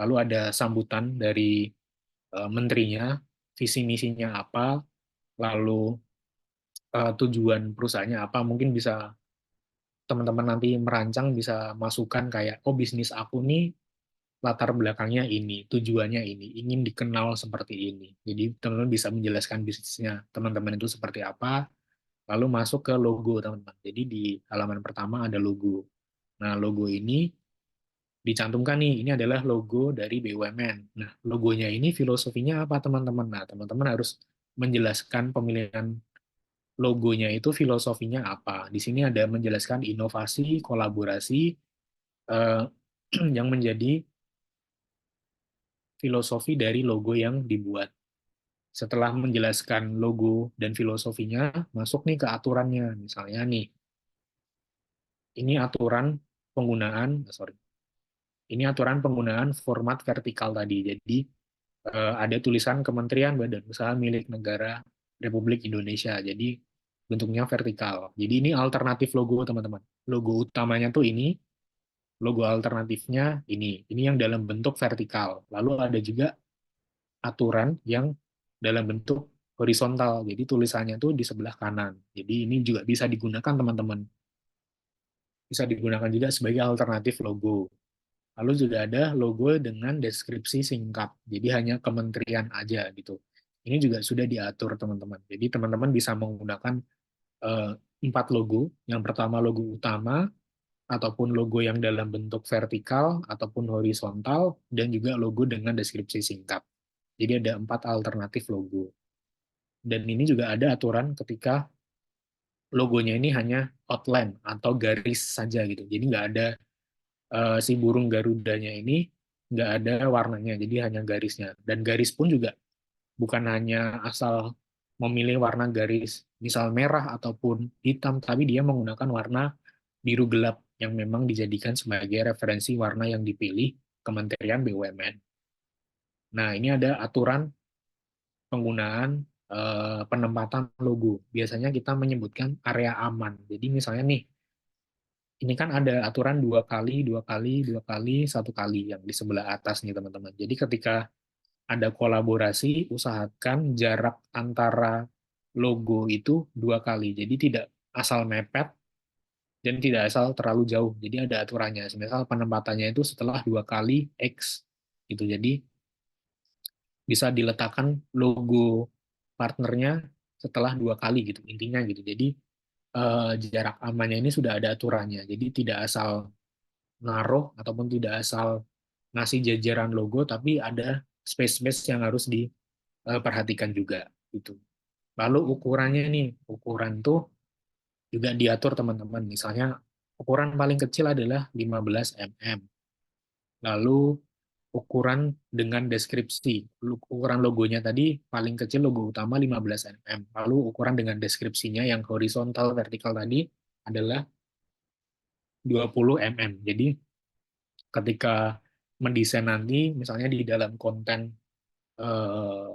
lalu ada sambutan dari menterinya, visi misinya apa, lalu tujuan perusahaannya apa, mungkin bisa teman-teman nanti merancang, bisa masukkan kayak, oh bisnis aku nih latar belakangnya ini, tujuannya ini, ingin dikenal seperti ini. Jadi teman-teman bisa menjelaskan bisnisnya teman-teman itu seperti apa, lalu masuk ke logo teman-teman. Jadi di halaman pertama ada logo. Nah, logo ini dicantumkan nih, ini adalah logo dari BUMN. Nah, logonya ini filosofinya apa teman-teman? Nah, teman-teman harus menjelaskan pemilihan logonya itu filosofinya apa. Di sini ada menjelaskan inovasi, kolaborasi, eh, yang menjadi filosofi dari logo yang dibuat. Setelah menjelaskan logo dan filosofinya, masuk nih ke aturannya. Misalnya nih, ini aturan penggunaan, sorry, ini aturan penggunaan format vertikal tadi. Jadi ada tulisan Kementerian Badan Usaha milik Negara Republik Indonesia. Jadi bentuknya vertikal. Jadi ini alternatif logo teman-teman. Logo utamanya tuh ini, logo alternatifnya ini. Ini yang dalam bentuk vertikal. Lalu ada juga aturan yang dalam bentuk horizontal. Jadi tulisannya tuh di sebelah kanan. Jadi ini juga bisa digunakan teman-teman. Bisa digunakan juga sebagai alternatif logo. Lalu juga ada logo dengan deskripsi singkat. Jadi hanya kementerian aja gitu. Ini juga sudah diatur teman-teman. Jadi teman-teman bisa menggunakan eh, 4 logo. Yang pertama logo utama, ataupun logo yang dalam bentuk vertikal, ataupun horizontal, dan juga logo dengan deskripsi singkat. Jadi ada 4 alternatif logo. Dan ini juga ada aturan ketika logonya ini hanya outline atau garis saja gitu. Jadi nggak ada si burung garudanya ini nggak ada warnanya, jadi hanya garisnya. Dan garis pun juga bukan hanya asal memilih warna garis, misal merah ataupun hitam, tapi dia menggunakan warna biru gelap yang memang dijadikan sebagai referensi warna yang dipilih Kementerian BUMN. Nah, ini ada aturan penggunaan penempatan logo. Biasanya kita menyebutkan area aman. Jadi misalnya nih, ini kan ada aturan 2 kali, 2 kali, 2 kali, 1 kali yang di sebelah atas nih teman-teman. Jadi ketika ada kolaborasi, usahakan jarak antara logo itu 2 kali. Jadi tidak asal mepet dan tidak asal terlalu jauh. Jadi ada aturannya. Misal penempatannya itu setelah 2 kali X gitu. Jadi bisa diletakkan logo partnernya setelah 2 kali gitu intinya gitu. Jadi jarak amannya ini sudah ada aturannya. Jadi tidak asal naruh ataupun tidak asal ngasih jajaran logo, tapi ada space-space yang harus diperhatikan juga gitu. Lalu ukurannya nih, ukuran tuh juga diatur teman-teman. Misalnya ukuran paling kecil adalah 15 mm. Lalu ukuran dengan deskripsi. Ukuran logonya tadi paling kecil logo utama 15 mm. Lalu ukuran dengan deskripsinya yang horizontal vertikal tadi adalah 20 mm. Jadi ketika mendesain nanti misalnya di dalam konten eh,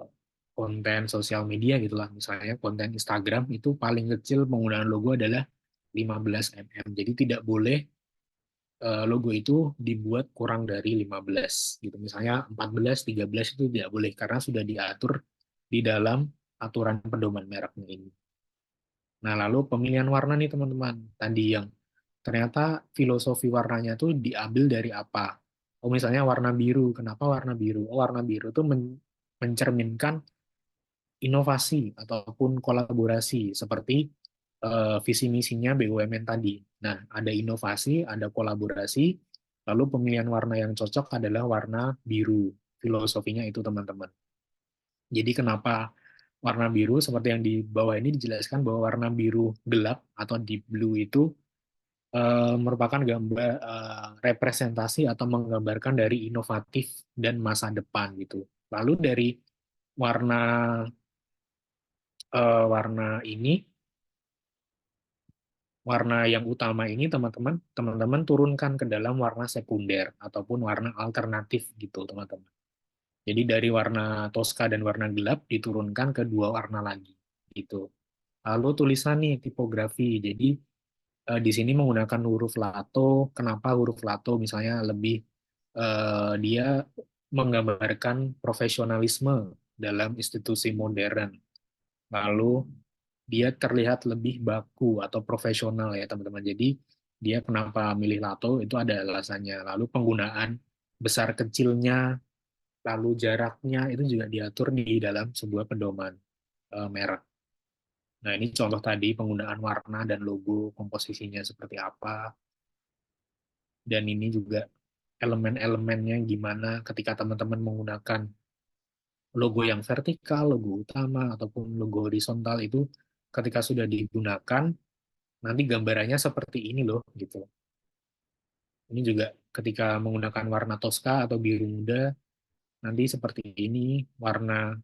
konten sosial media gitulah, misalnya konten Instagram itu paling kecil penggunaan logo adalah 15 mm. Jadi tidak boleh logo itu dibuat kurang dari 15 gitu. Misalnya 14, 13 itu tidak boleh karena sudah diatur di dalam aturan pedoman mereknya ini. Nah, lalu pemilihan warna nih teman-teman. Tadi yang ternyata filosofi warnanya tuh diambil dari apa? Oh, misalnya warna biru. Kenapa warna biru? Oh, warna biru tuh mencerminkan inovasi ataupun kolaborasi seperti visi misinya BUMN tadi. Nah, ada inovasi, ada kolaborasi, lalu pemilihan warna yang cocok adalah warna biru. Filosofinya itu teman-teman. Jadi kenapa warna biru seperti yang di bawah ini dijelaskan bahwa warna biru gelap atau deep blue itu merupakan gambar representasi atau menggambarkan dari inovatif dan masa depan gitu. Lalu dari warna warna ini, warna yang utama ini teman-teman turunkan ke dalam warna sekunder ataupun warna alternatif gitu teman-teman. Jadi dari warna toska dan warna gelap diturunkan ke 2 warna lagi gitu. Lalu tulisan nih tipografi. Jadi di sini menggunakan huruf Lato. Kenapa huruf Lato misalnya lebih dia menggambarkan profesionalisme dalam institusi modern. Lalu dia terlihat lebih baku atau profesional ya teman-teman. Jadi dia kenapa milih Lato itu ada alasannya. Lalu penggunaan besar kecilnya, lalu jaraknya itu juga diatur di dalam sebuah pedoman merek. Nah, ini contoh tadi penggunaan warna dan logo, komposisinya seperti apa. Dan ini juga elemen-elemennya gimana ketika teman-teman menggunakan logo yang vertikal, logo utama, ataupun logo horizontal itu ketika sudah digunakan, nanti gambarannya seperti ini loh, gitu. Ini juga ketika menggunakan warna Tosca atau biru muda, nanti seperti ini, warna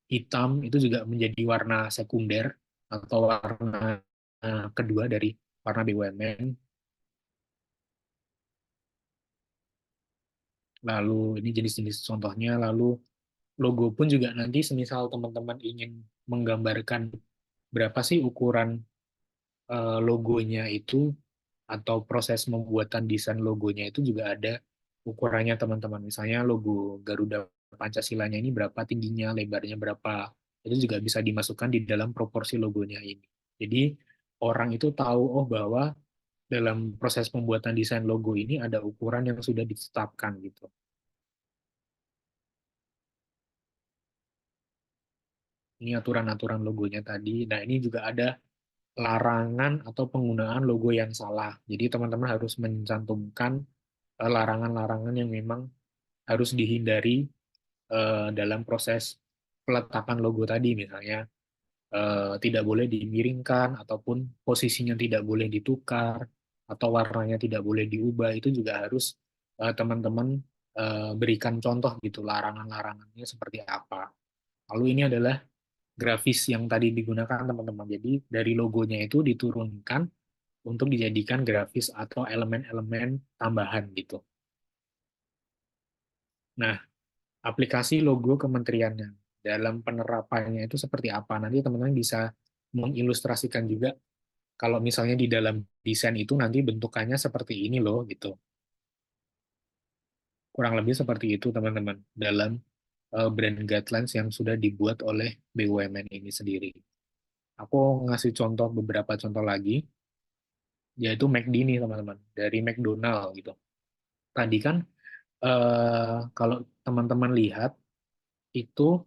hitam itu juga menjadi warna sekunder atau warna kedua dari warna BUMN. Lalu ini jenis-jenis contohnya, lalu logo pun juga nanti semisal teman-teman ingin menggambarkan berapa sih ukuran logonya itu atau proses pembuatan desain logonya itu juga ada ukurannya teman-teman. Misalnya logo Garuda Pancasilanya ini berapa tingginya, lebarnya berapa. Itu juga bisa dimasukkan di dalam proporsi logonya ini. Jadi orang itu tahu oh bahwa dalam proses pembuatan desain logo ini ada ukuran yang sudah ditetapkan gitu. Ini aturan-aturan logonya tadi. Nah, ini juga ada larangan atau penggunaan logo yang salah. Jadi teman-teman harus mencantumkan larangan-larangan yang memang harus dihindari dalam proses peletakan logo tadi. Misalnya tidak boleh dimiringkan, ataupun posisinya tidak boleh ditukar, atau warnanya tidak boleh diubah. Itu juga harus teman-teman berikan contoh gitu, larangan-larangannya seperti apa. Lalu ini adalah grafis yang tadi digunakan teman-teman. Jadi dari logonya itu diturunkan untuk dijadikan grafis atau elemen-elemen tambahan gitu. Nah, aplikasi logo kementeriannya dalam penerapannya itu seperti apa? Nanti teman-teman bisa mengilustrasikan juga kalau misalnya di dalam desain itu nanti bentukannya seperti ini loh gitu. Kurang lebih seperti itu teman-teman dalam brand guidelines yang sudah dibuat oleh BUMN ini sendiri. Aku ngasih contoh beberapa contoh lagi, yaitu McD nih teman-teman, dari McDonald gitu. Tadi kan kalau teman-teman lihat itu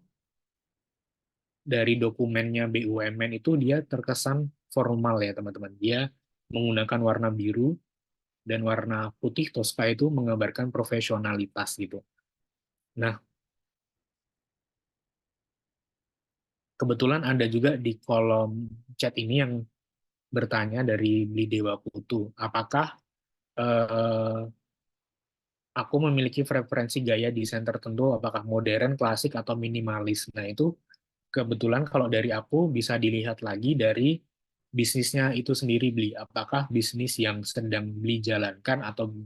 dari dokumennya BUMN itu dia terkesan formal ya teman-teman. Dia menggunakan warna biru dan warna putih Tosca itu menggambarkan profesionalitas gitu. Nah, kebetulan ada juga di kolom chat ini yang bertanya dari Beli Dewa Putu, apakah eh, aku memiliki preferensi gaya desain tertentu, apakah modern, klasik, atau minimalis. Nah, itu kebetulan kalau dari aku bisa dilihat lagi dari bisnisnya itu sendiri Beli. Apakah bisnis yang sedang Beli jalankan atau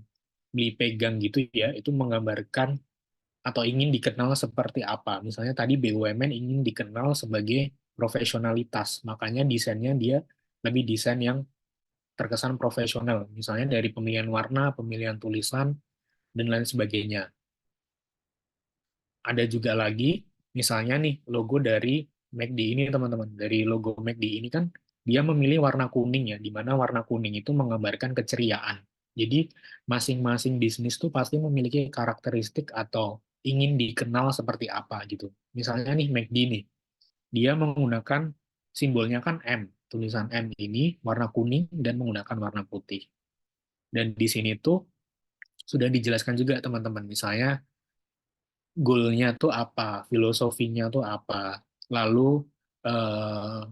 Beli pegang gitu ya, itu menggambarkan atau ingin dikenal seperti apa. Misalnya tadi BUMN ingin dikenal sebagai profesionalitas, makanya desainnya dia lebih desain yang terkesan profesional. Misalnya dari pemilihan warna, pemilihan tulisan, dan lain sebagainya. Ada juga lagi, misalnya nih logo dari McD ini teman-teman. Dari logo McD ini kan dia memilih warna kuning ya, di mana warna kuning itu menggambarkan keceriaan. Jadi masing-masing bisnis tuh pasti memiliki karakteristik atau ingin dikenal seperti apa gitu. Misalnya nih McD nih, dia menggunakan simbolnya kan M, tulisan M ini warna kuning dan menggunakan warna putih. Dan di sini tuh sudah dijelaskan juga teman-teman, misalnya goal-nya tuh apa, filosofinya tuh apa, lalu eh,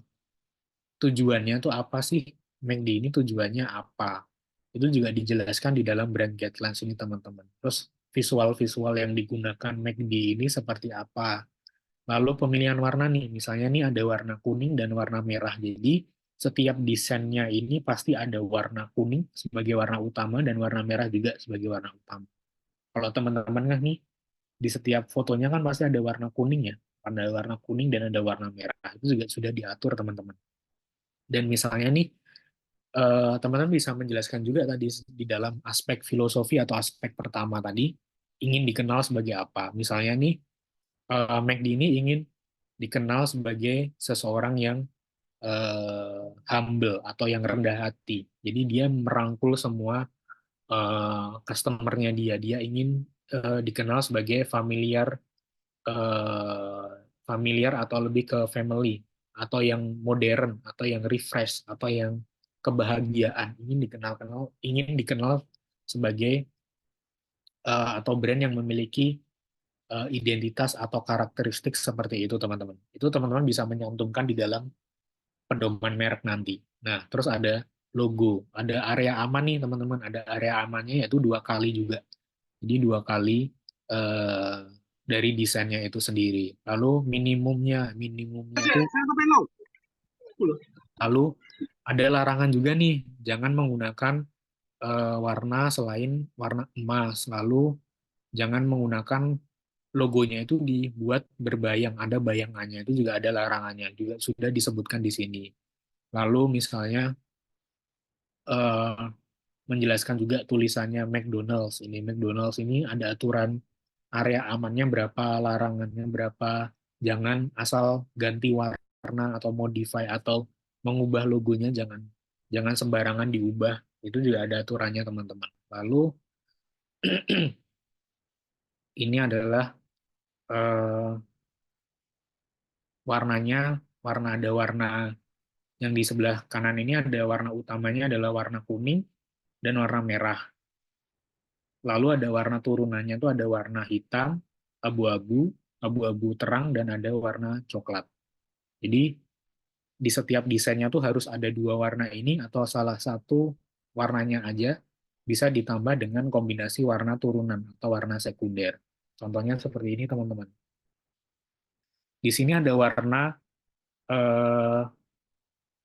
tujuannya tuh apa sih, McD ini tujuannya apa. Itu juga dijelaskan di dalam brand guidelines ini teman-teman. Terus visual-visual yang digunakan McD ini seperti apa. Lalu pemilihan warna nih, misalnya nih ada warna kuning dan warna merah. Jadi setiap desainnya ini pasti ada warna kuning sebagai warna utama dan warna merah juga sebagai warna utama. Kalau teman-teman kan nih di setiap fotonya kan pasti ada warna kuning ya, ada warna kuning dan ada warna merah. Itu juga sudah diatur teman-teman. Dan misalnya nih teman-teman bisa menjelaskan juga tadi di dalam aspek filosofi atau aspek pertama tadi ingin dikenal sebagai apa. Misalnya nih McD ini ingin dikenal sebagai seseorang yang humble atau yang rendah hati. Jadi dia merangkul semua customer-nya dia. Dia ingin dikenal sebagai eh, familiar atau lebih ke family atau yang modern atau yang refresh atau yang kebahagiaan ingin dikenal sebagai atau brand yang memiliki identitas atau karakteristik seperti itu, teman-teman. Itu teman-teman bisa menyantumkan di dalam pedoman merek nanti. Nah, terus ada logo, ada area aman nih, teman-teman. Ada area amannya yaitu 2 kali juga. Jadi 2 kali dari desainnya itu sendiri. Lalu minimumnya itu, lalu ada larangan juga nih, jangan menggunakan warna selain warna emas. Lalu jangan menggunakan logonya itu dibuat berbayang, ada bayangannya, itu juga ada larangannya, juga sudah disebutkan di sini. Lalu misalnya eh, menjelaskan juga tulisannya McDonald's. Ini McDonald's ini ada aturan area amannya berapa, larangannya berapa, jangan asal ganti warna atau modify atau mengubah logonya, jangan jangan sembarangan diubah. Itu juga ada aturannya, teman-teman. Lalu ini adalah eh, warnanya, ada warna yang di sebelah kanan ini, ada warna utamanya adalah warna kuning dan warna merah. Lalu ada warna turunannya itu ada warna hitam, abu-abu, abu-abu terang, dan ada warna coklat. Jadi di setiap desainnya tuh harus ada 2 warna ini atau salah satu warnanya aja, bisa ditambah dengan kombinasi warna turunan atau warna sekunder. Contohnya seperti ini, teman-teman. Di sini ada warna eh,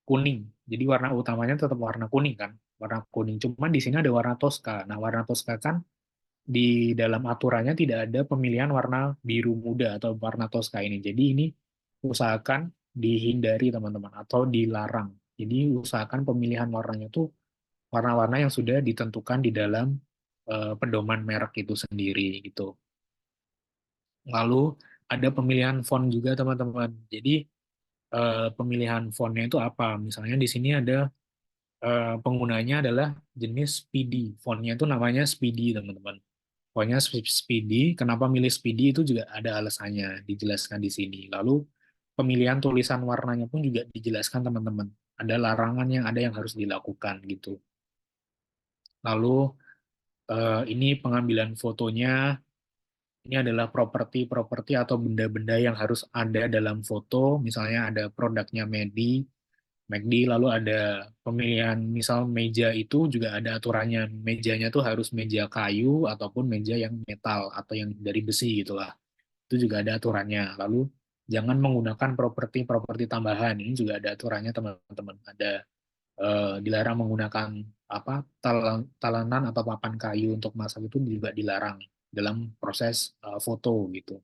kuning. Jadi warna utamanya tetap warna kuning kan, warna kuning. Cuman di sini ada warna Tosca. Nah, warna Tosca kan di dalam aturannya tidak ada pemilihan warna biru muda atau warna Tosca ini. Jadi ini usahakan dihindari, teman-teman, atau dilarang. Jadi usahakan pemilihan warnanya itu warna-warna yang sudah ditentukan di dalam pedoman merek itu sendiri gitu. Lalu ada pemilihan font juga, teman-teman. Jadi pemilihan fontnya itu apa? Misalnya di sini ada penggunanya adalah jenis Speedy. Fontnya itu namanya Speedy, teman-teman. Pokoknya Speedy, kenapa milih Speedy itu juga ada alasannya, dijelaskan di sini. Lalu pemilihan tulisan warnanya pun juga dijelaskan, teman-teman. Ada larangan yang ada yang harus dilakukan gitu. Lalu ini pengambilan fotonya, ini adalah properti atau benda-benda yang harus ada dalam foto. Misalnya ada produknya McD, lalu ada pemilihan misal meja itu juga ada aturannya. Mejanya tuh harus meja kayu ataupun meja yang metal atau yang dari besi gitulah. Itu juga ada aturannya. Lalu jangan menggunakan properti tambahan. Ini juga ada aturannya, teman-teman. Ada dilarang menggunakan talenan atau papan kayu untuk masak, itu juga dilarang dalam proses foto gitu.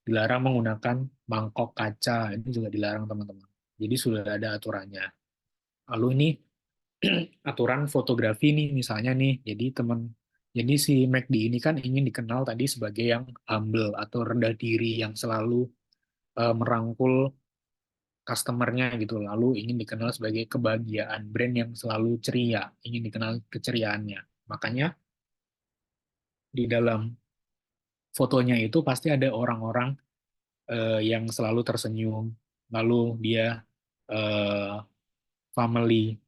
Dilarang menggunakan mangkok kaca, ini juga dilarang, teman-teman. Jadi sudah ada aturannya. Lalu ini aturan fotografi nih, misalnya nih, jadi si McD ini kan ingin dikenal tadi sebagai yang humble atau rendah diri, yang selalu merangkul customer-nya gitu. Lalu ingin dikenal sebagai kebahagiaan, brand yang selalu ceria, ingin dikenal keceriaannya. Makanya di dalam fotonya itu pasti ada orang-orang yang selalu tersenyum, lalu dia eh, family,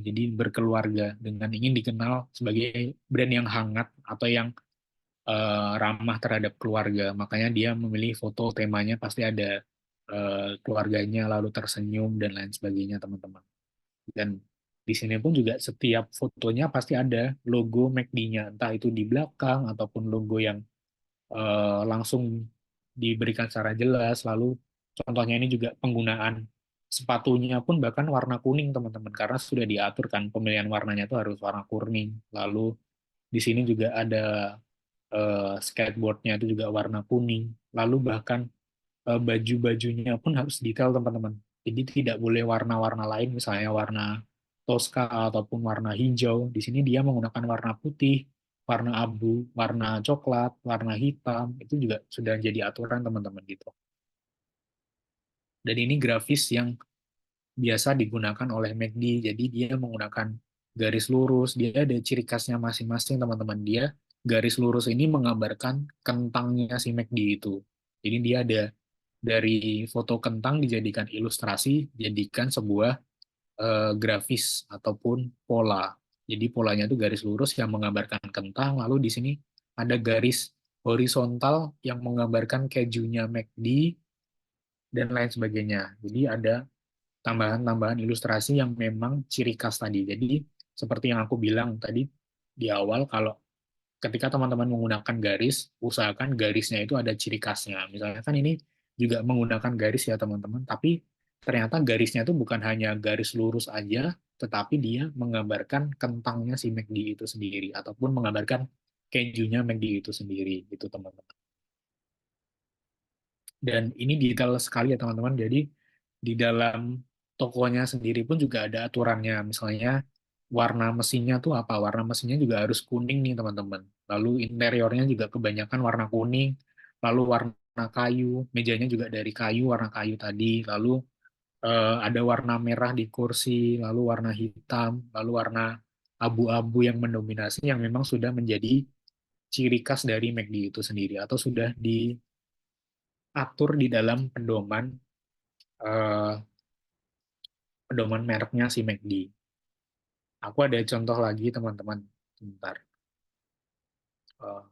jadi berkeluarga, dengan ingin dikenal sebagai brand yang hangat atau yang ramah terhadap keluarga. Makanya dia memilih foto temanya pasti ada keluarganya, lalu tersenyum dan lain sebagainya, teman-teman. Dan di sini pun juga setiap fotonya pasti ada logo McD-nya, entah itu di belakang ataupun logo yang langsung diberikan secara jelas. Lalu contohnya ini juga penggunaan sepatunya pun bahkan warna kuning, teman-teman, karena sudah diatur kan pemilihan warnanya itu harus warna kuning. Lalu di sini juga ada skateboardnya itu juga warna kuning. Lalu bahkan baju-bajunya pun harus detail, teman-teman. Jadi tidak boleh warna-warna lain, misalnya warna Tosca ataupun warna hijau. Di sini dia menggunakan warna putih, warna abu, warna coklat, warna hitam. Itu juga sudah jadi aturan, teman-teman, gitu. Dan ini grafis yang biasa digunakan oleh McD. Jadi dia menggunakan garis lurus, dia ada ciri khasnya masing-masing, teman-teman. Dia garis lurus ini menggambarkan kentangnya si McD itu. Jadi dia ada dari foto kentang dijadikan ilustrasi, jadikan sebuah grafis ataupun pola. Jadi polanya itu garis lurus yang menggambarkan kentang, lalu di sini ada garis horizontal yang menggambarkan kejunya McD, dan lain sebagainya. Jadi ada tambahan-tambahan ilustrasi yang memang ciri khas tadi. Jadi seperti yang aku bilang tadi di awal, kalau ketika teman-teman menggunakan garis, usahakan garisnya itu ada ciri khasnya. Misalnya kan ini juga menggunakan garis ya teman-teman, tapi ternyata garisnya itu bukan hanya garis lurus aja, tetapi dia menggambarkan kentangnya si McD itu sendiri, ataupun menggambarkan kejunya McD itu sendiri, gitu teman-teman. Dan ini detail sekali ya teman-teman, jadi di dalam tokonya sendiri pun juga ada aturannya, misalnya warna mesinnya tuh apa, warna mesinnya juga harus kuning nih teman-teman, lalu interiornya juga kebanyakan warna kuning, lalu warna kayu, mejanya juga dari kayu, warna kayu tadi, lalu ada warna merah di kursi, lalu warna hitam, lalu warna abu-abu yang mendominasi, yang memang sudah menjadi ciri khas dari McD itu sendiri, atau sudah diatur di dalam eh, pedoman mereknya si McD. Aku ada contoh lagi teman-teman, bentar. Eh,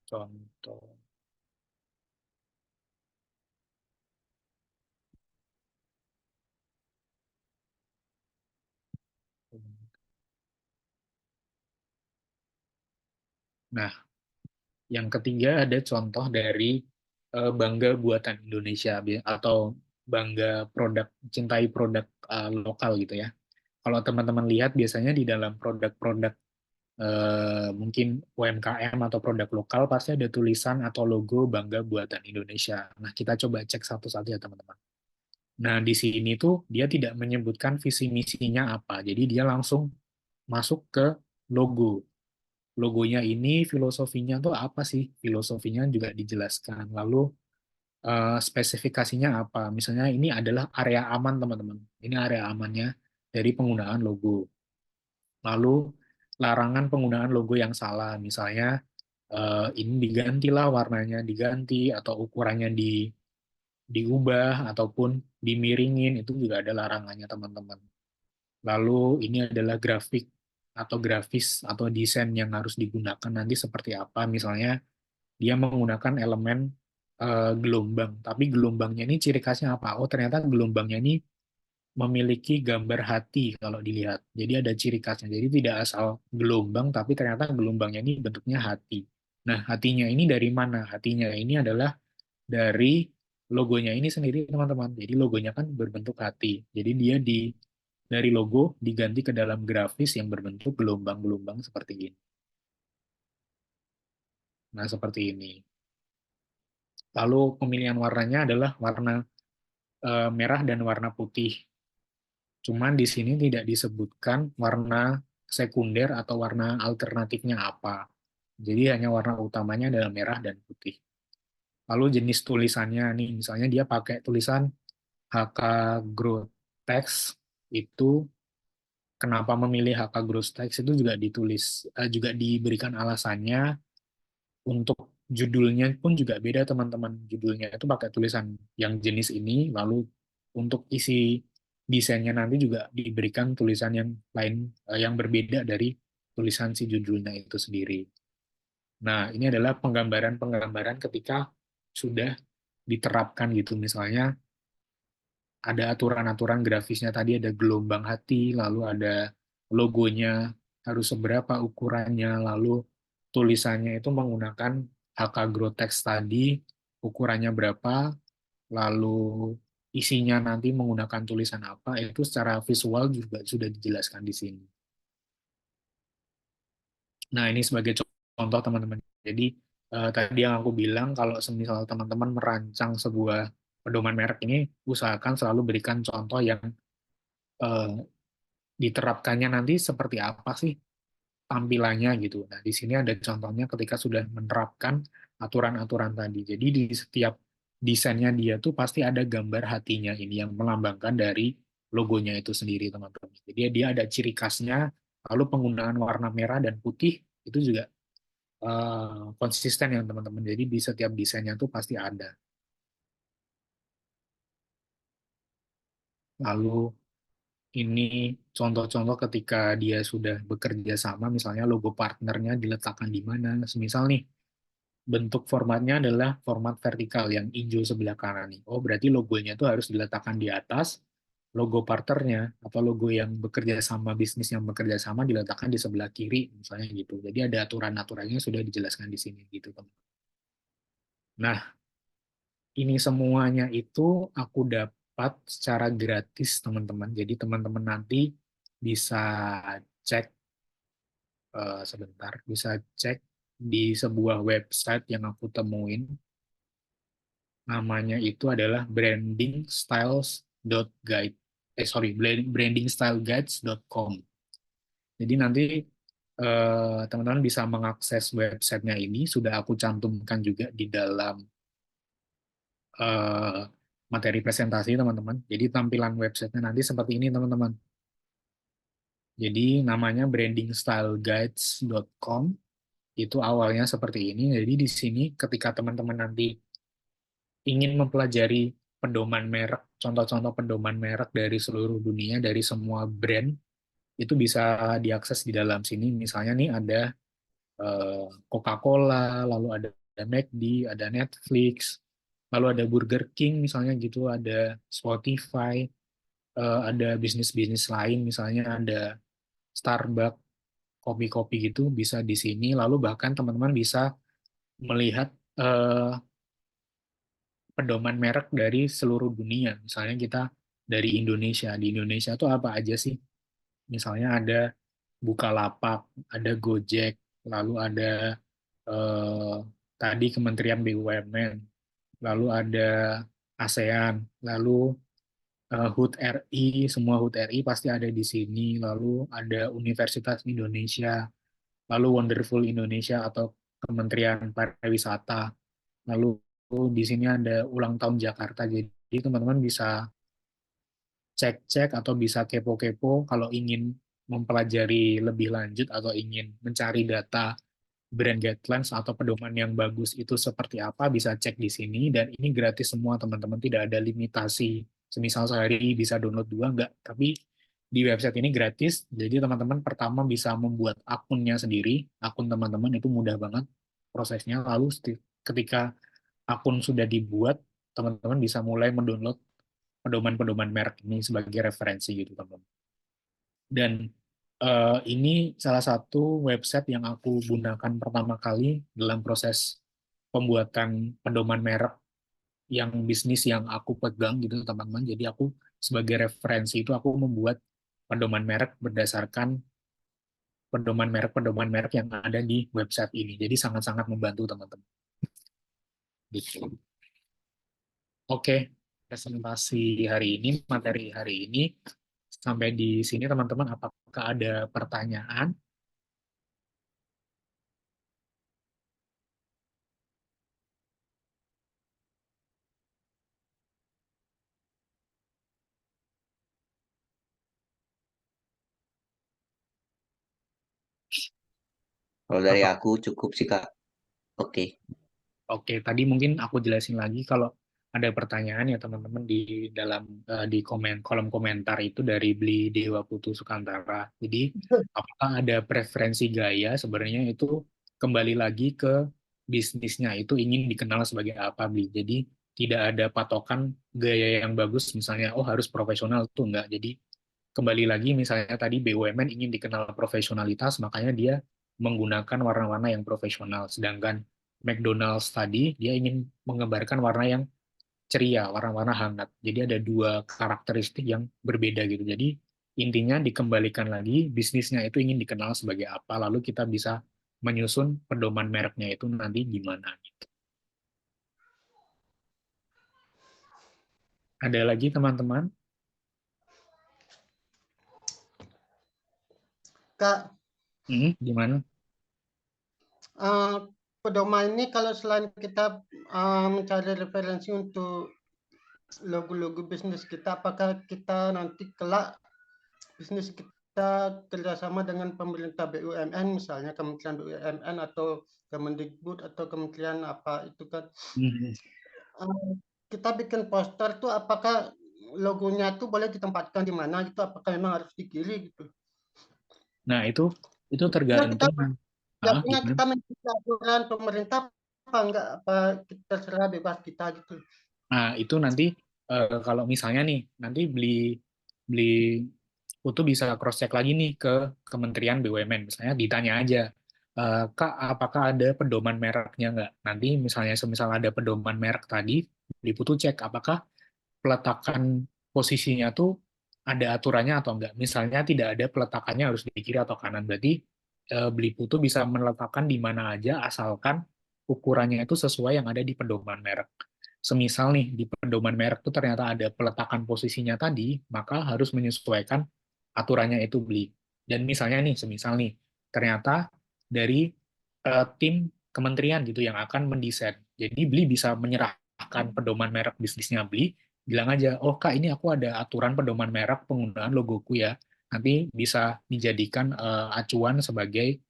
contoh. Nah, yang ketiga ada contoh dari bangga buatan Indonesia, atau bangga produk, cintai produk lokal gitu ya. Kalau teman-teman lihat biasanya di dalam produk-produk mungkin UMKM atau produk lokal pasti ada tulisan atau logo bangga buatan Indonesia. Nah, kita coba cek satu-satu ya teman-teman. Nah, di sini tuh dia tidak menyebutkan visi misinya apa. Jadi dia langsung masuk ke logo. Logonya ini filosofinya tuh apa sih? Filosofinya juga dijelaskan. Lalu spesifikasinya apa? Misalnya ini adalah area aman teman-teman. Ini area amannya dari penggunaan logo. Lalu larangan penggunaan logo yang salah. Misalnya ini digantilah warnanya diganti, atau ukurannya diubah ataupun dimiringin, itu juga ada larangannya teman-teman. Lalu ini adalah grafik atau grafis atau desain yang harus digunakan nanti seperti apa. Misalnya dia menggunakan elemen gelombang, tapi gelombangnya ini ciri khasnya apa? Oh, ternyata gelombangnya ini memiliki gambar hati kalau dilihat. Jadi ada ciri khasnya. Jadi tidak asal gelombang, tapi ternyata gelombangnya ini bentuknya hati. Nah, hatinya ini dari mana? Hatinya ini adalah dari logonya ini sendiri, teman-teman. Jadi logonya kan berbentuk hati. Jadi dia dari logo diganti ke dalam grafis yang berbentuk gelombang-gelombang seperti ini. Nah, seperti ini. Lalu pemilihan warnanya adalah warna merah dan warna putih. Cuman di sini tidak disebutkan warna sekunder atau warna alternatifnya apa. Jadi hanya warna utamanya adalah merah dan putih. Lalu jenis tulisannya nih, misalnya dia pakai tulisan HK Grotex, itu kenapa memilih HK Grotex itu juga juga diberikan alasannya. Untuk judulnya pun juga beda teman-teman. Judulnya itu pakai tulisan yang jenis ini, lalu untuk isi desainnya nanti juga diberikan tulisan yang lain, yang berbeda dari tulisan si judulnya itu sendiri. Nah, ini adalah penggambaran-penggambaran ketika sudah diterapkan gitu. Misalnya ada aturan-aturan grafisnya tadi, ada gelombang hati, lalu ada logonya harus seberapa ukurannya, lalu tulisannya itu menggunakan HK Grotex tadi, ukurannya berapa, lalu isinya nanti menggunakan tulisan apa, itu secara visual juga sudah dijelaskan di sini. Nah, ini sebagai contoh teman-teman. Jadi tadi yang aku bilang, kalau semisal teman-teman merancang sebuah pedoman merek ini, usahakan selalu berikan contoh yang eh, diterapkannya nanti seperti apa sih tampilannya gitu. Nah, di sini ada contohnya ketika sudah menerapkan aturan-aturan tadi. Jadi di setiap desainnya dia tuh pasti ada gambar hatinya ini yang melambangkan dari logonya itu sendiri, teman-teman. Jadi dia ada ciri khasnya, lalu penggunaan warna merah dan putih itu juga konsisten ya teman-teman. Jadi di setiap desainnya tuh pasti ada. Lalu ini contoh-contoh ketika dia sudah bekerja sama, misalnya logo partnernya diletakkan di mana. Misal nih, bentuk formatnya adalah format vertikal yang hijau sebelah kanan nih. Oh, berarti logonya itu harus diletakkan di atas, logo partnernya atau logo yang bekerja sama, bisnis yang bekerja sama diletakkan di sebelah kiri, misalnya gitu. Jadi ada aturan-aturannya sudah dijelaskan di sini gitu, teman. Nah, ini semuanya itu aku dapat secara gratis, teman-teman. Jadi teman-teman nanti bisa cek sebentar, bisa cek di sebuah website yang aku temuin. Namanya itu adalah brandingstyles.guide. Brandingstyleguides.com. Jadi nanti teman-teman bisa mengakses websitenya ini, sudah aku cantumkan juga di dalam eh, materi presentasi, teman-teman. Jadi tampilan websitenya nanti seperti ini, teman-teman. Jadi namanya brandingstyleguides.com. Itu awalnya seperti ini. Jadi di sini ketika teman-teman nanti ingin mempelajari pedoman merek, contoh-contoh pedoman merek dari seluruh dunia, dari semua brand, itu bisa diakses di dalam sini. Misalnya nih ada Coca-Cola, lalu ada McD, ada Netflix, lalu ada Burger King misalnya gitu, ada Spotify, ada bisnis-bisnis lain, misalnya ada Starbucks, kopi-kopi gitu bisa di sini. Lalu bahkan teman-teman bisa melihat pedoman merek dari seluruh dunia. Misalnya kita dari Indonesia. Di Indonesia itu apa aja sih? Misalnya ada Bukalapak, ada Gojek, lalu ada eh, tadi Kementerian BUMN, lalu ada ASEAN, lalu HUT RI, semua HUT RI pasti ada di sini, lalu ada Universitas Indonesia, lalu Wonderful Indonesia atau Kementerian Pariwisata, lalu di sini ada ulang tahun Jakarta. Jadi teman-teman bisa cek-cek atau bisa kepo-kepo kalau ingin mempelajari lebih lanjut atau ingin mencari data brand guidelines atau pedoman yang bagus itu seperti apa, bisa cek di sini. Dan ini gratis semua, teman-teman, tidak ada limitasi. Semisal sehari bisa download 2, enggak. Tapi di website ini gratis, jadi teman-teman pertama bisa membuat akunnya sendiri. Akun teman-teman itu mudah banget prosesnya. Lalu ketika akun sudah dibuat, teman-teman bisa mulai mendownload pedoman-pedoman merek ini sebagai referensi gitu, teman-teman. Dan ini salah satu website yang aku gunakan pertama kali dalam proses pembuatan pedoman merek yang bisnis yang aku pegang gitu, teman-teman. Jadi aku sebagai referensi itu aku membuat pedoman merek berdasarkan pedoman merek yang ada di website ini. Jadi sangat-sangat membantu, teman-teman. Gitu. Oke, presentasi hari ini, materi hari ini sampai di sini, teman-teman. Apakah ada pertanyaan?
Kalau dari
Apa?
aku cukup sih, Kak. Oke.
Oke, tadi mungkin aku jelasin lagi kalau ada pertanyaan ya teman-teman di dalam di kolom komentar itu dari Beli Dewa Putu Sukantara. Jadi apakah ada preferensi gaya? Sebenarnya itu kembali lagi ke bisnisnya itu ingin dikenal sebagai apa, Beli. Jadi tidak ada patokan gaya yang bagus, misalnya oh harus profesional, tuh enggak. Jadi kembali lagi misalnya tadi BUMN ingin dikenal profesionalitas, makanya dia menggunakan warna-warna yang profesional. Sedangkan McDonald's tadi dia ingin mengembarkan warna yang ceria, warna-warna hangat. Jadi ada dua karakteristik yang berbeda gitu. Jadi intinya dikembalikan lagi bisnisnya itu ingin dikenal sebagai apa, lalu kita bisa menyusun pedoman mereknya itu nanti gimana gitu. Ada lagi teman-teman?
Kak,
Gimana?
pedoman ini kalau selain kita mencari referensi untuk logo-logo bisnis kita, apakah kita nanti kelak bisnis kita kerjasama dengan pemerintah BUMN, misalnya Kementerian BUMN atau Kemendikbud atau kementerian apa itu kan,
Mhm.
kita bikin poster tuh apakah logonya tuh boleh ditempatkan di mana gitu, apakah memang harus di kiri gitu?
Nah, itu
Jadinya kita
tergantung.
jadinya
Gimana?
kita mengikuti aturan pemerintah apa enggak, apa kita terserah bebas kita gitu.
Nah, itu nanti kalau misalnya nih, nanti beli Putu bisa cross check lagi nih ke Kementerian BUMN. Misalnya ditanya aja, Kak, apakah ada pedoman mereknya nggak? Nanti misalnya semisal ada pedoman merek tadi, beli Putu cek apakah peletakan posisinya tuh ada aturannya atau enggak. Misalnya tidak ada peletakannya harus di kiri atau kanan. Berarti beli Putu bisa meletakkan di mana aja asalkan ukurannya itu sesuai yang ada di pedoman merek. Semisal nih di pedoman merek itu ternyata ada peletakan posisinya tadi, maka harus menyesuaikan aturannya itu beli. Dan misalnya nih, semisal nih, ternyata dari tim kementerian gitu yang akan mendesain. Jadi beli bisa menyerahkan pedoman merek bisnisnya beli, bilang aja, oh Kak ini aku ada aturan pedoman merek penggunaan logoku ya. Nanti bisa dijadikan acuan sebagai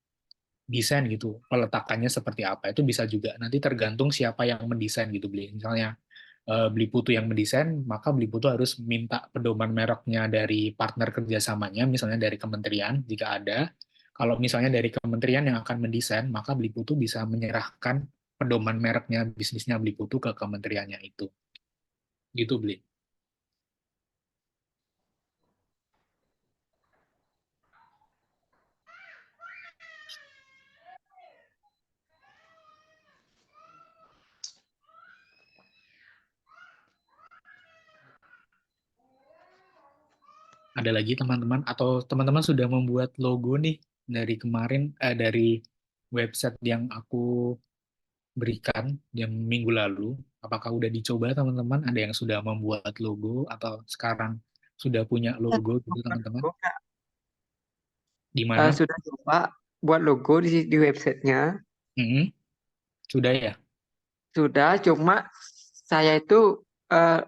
desain gitu, peletakannya seperti apa. Itu bisa juga, nanti tergantung siapa yang mendesain gitu beli. Misalnya Beli Putu yang mendesain, maka Beli Putu harus minta pedoman mereknya dari partner kerjasamanya, misalnya dari kementerian, jika ada. Kalau misalnya dari kementerian yang akan mendesain, maka Beli Putu bisa menyerahkan pedoman mereknya, bisnisnya Beli Putu ke kementeriannya itu. Gitu, Beli. Ada lagi teman-teman, atau teman-teman sudah membuat logo nih dari kemarin, dari website yang aku berikan yang minggu lalu. Apakah udah dicoba teman-teman? Ada yang sudah membuat logo atau sekarang sudah punya logo gitu teman-teman? Di mana?
Sudah coba buat logo di websitenya.
Hmm, sudah ya?
Sudah, cuma saya itu eh,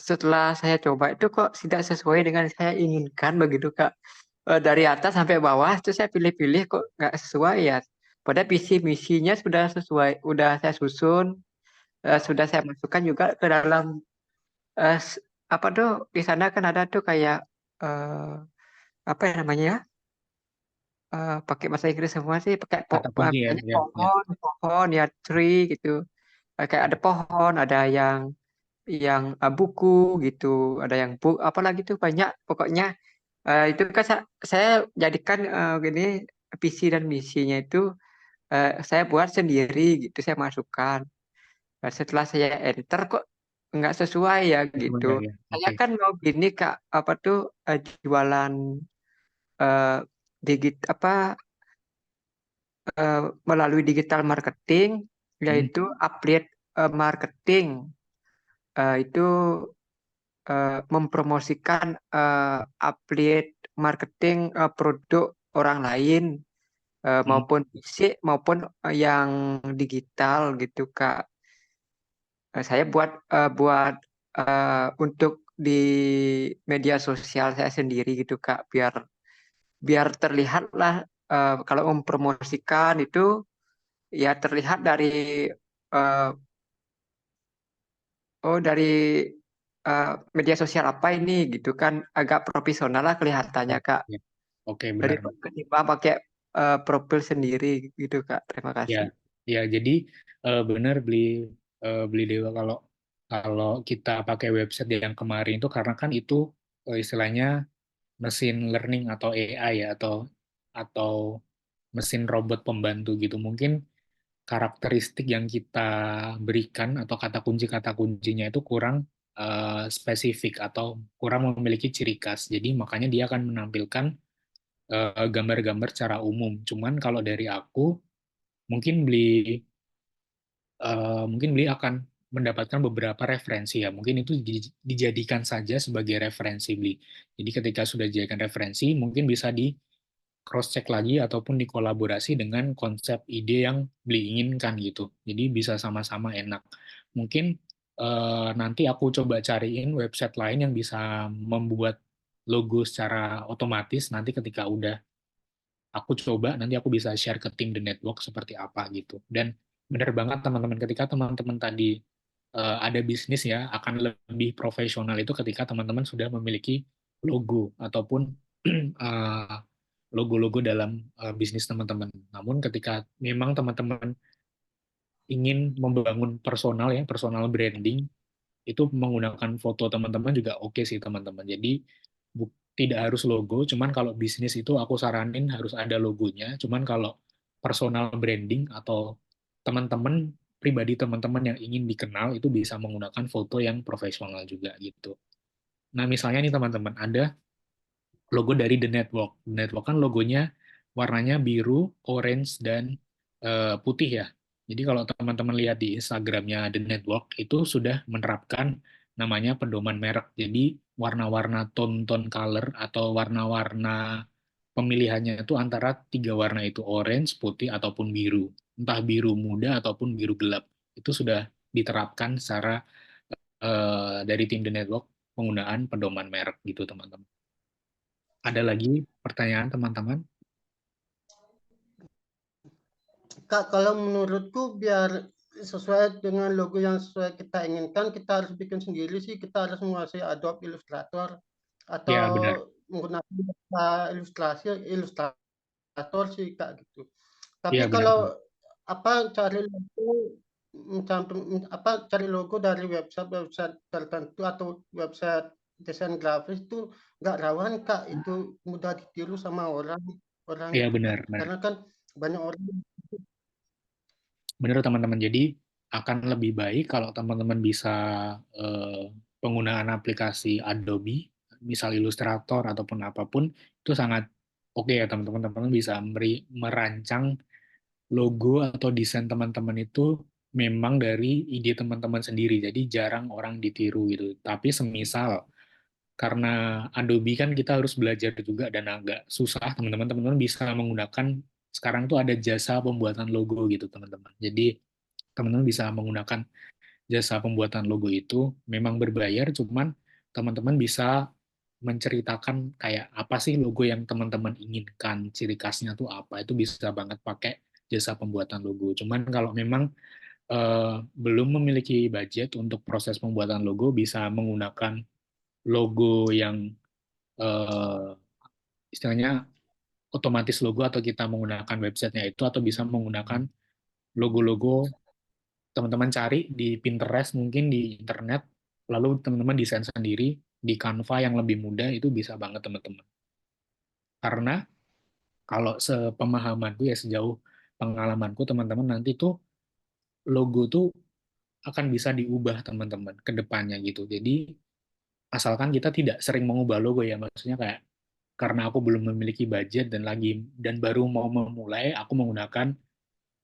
setelah saya coba itu kok tidak sesuai dengan saya inginkan begitu Kak. Dari atas sampai bawah itu saya pilih-pilih kok nggak sesuai ya. Pada visi misinya sudah sesuai, udah saya susun, sudah saya masukkan juga ke dalam eh, s- apa tuh di sana kan ada tuh kayak eh, apa ya namanya ya? Pakai bahasa Inggris semua sih, pakai
Kata kunci ya,
banyak
ya, ya.
pohon, pohon ya tree gitu. Kayak ada pohon, ada yang buku gitu, ada yang book, apalagi tuh banyak pokoknya. Itu kan saya jadikan gini visi dan misinya itu saya buat sendiri gitu, saya masukkan. Nah, setelah saya enter kok nggak sesuai ya gitu.
Ya, ya.
Saya
Oke.
kan mau gini Kak, apa tuh jualan eh, apa melalui digital marketing,
Hmm,
yaitu affiliate marketing. Itu mempromosikan affiliate marketing produk orang lain
hmm,
maupun fisik maupun yang digital gitu Kak. Saya buat untuk di media sosial saya sendiri gitu Kak, biar biar terlihat lah kalau mempromosikan itu ya terlihat dari eh, oh dari media sosial apa ini gitu kan agak profesional lah kelihatannya
ya,
Kak
ya. Oke,
dari
benar.
ketimbang pakai profil sendiri gitu Kak. Terima
Ya,
kasih.
ya. Jadi benar beli Dewa, kalau kalau kita pakai website yang kemarin itu karena kan itu istilahnya mesin learning atau AI ya, atau mesin robot pembantu gitu. Mungkin karakteristik yang kita berikan atau kata kuncinya itu kurang spesifik atau kurang memiliki ciri khas. Jadi makanya dia akan menampilkan gambar-gambar secara umum. Cuman kalau dari aku mungkin beli akan mendapatkan beberapa referensi ya. Mungkin itu dijadikan saja sebagai referensi beli. Jadi ketika sudah dijadikan referensi, mungkin bisa di cross check lagi ataupun dikolaborasi dengan konsep ide yang beli inginkan gitu. Jadi bisa sama-sama enak. Mungkin nanti aku coba cariin website lain yang bisa membuat logo secara otomatis. Nanti ketika udah aku coba, nanti aku bisa share ke tim The Network seperti apa gitu. Dan benar banget teman-teman, ketika teman-teman tadi ada bisnis ya akan lebih profesional itu ketika teman-teman sudah memiliki logo ataupun eh, logo-logo dalam bisnis teman-teman. Namun ketika memang teman-teman ingin membangun personal ya, personal branding, itu menggunakan foto teman-teman juga oke sih teman-teman. Jadi tidak harus logo, cuman kalau bisnis itu aku saranin harus ada logonya. Cuman kalau personal branding atau teman-teman pribadi teman-teman yang ingin dikenal itu bisa menggunakan foto yang profesional juga gitu. Nah, misalnya nih teman-teman, ada logo dari The Network. The Network kan logonya warnanya biru, orange, dan putih ya. Jadi kalau teman-teman lihat di Instagramnya The Network, itu sudah menerapkan namanya pedoman merek. Jadi warna-warna tone-tone color atau warna-warna pemilihannya itu antara tiga warna itu, orange, putih, ataupun biru. Entah biru muda ataupun biru gelap. Itu sudah diterapkan secara dari tim The Network penggunaan pedoman merek gitu teman-teman. Ada lagi pertanyaan teman-teman?
Kak, kalau menurutku biar sesuai dengan logo yang sesuai kita inginkan, kita harus bikin sendiri sih. Kita harus menguasai Adobe Illustrator atau
Ya, benar.
menggunakan ilustrasi ilustrator sih Kak gitu. Tapi
Iya, benar.
kalau apa cari logo dari website tertentu atau website desain grafis itu nggak rawan Kak, itu mudah ditiru sama orang orang
Iya,
itu
benar,
Kak.
benar.
Karena kan banyak orang.
Benar teman-teman. Jadi akan lebih baik kalau teman-teman bisa eh, penggunaan aplikasi Adobe, misal Illustrator ataupun apapun, itu sangat oke ya teman-teman. Teman-teman bisa merancang logo atau desain teman-teman itu memang dari ide teman-teman sendiri. Jadi jarang orang ditiru gitu. Tapi semisal karena Adobe kan kita harus belajar juga dan agak susah, teman-teman bisa menggunakan sekarang tuh ada jasa pembuatan logo gitu teman-teman. Jadi teman-teman bisa menggunakan jasa pembuatan logo itu memang berbayar, cuman teman-teman bisa menceritakan kayak apa sih logo yang teman-teman inginkan, ciri khasnya tuh apa, itu bisa banget pakai jasa pembuatan logo. Cuman kalau memang belum memiliki budget untuk proses pembuatan logo, bisa menggunakan logo yang eh, istilahnya otomatis logo atau kita menggunakan websitenya itu atau bisa menggunakan logo-logo teman-teman cari di Pinterest mungkin di internet lalu teman-teman desain sendiri di Canva yang lebih mudah itu bisa banget teman-teman karena kalau sepemahamanku ya sejauh pengalamanku teman-teman nanti tuh logo tuh akan bisa diubah teman-teman ke depannya gitu jadi asalkan kita tidak sering mengubah logo ya maksudnya kayak karena aku belum memiliki budget dan baru mau memulai aku menggunakan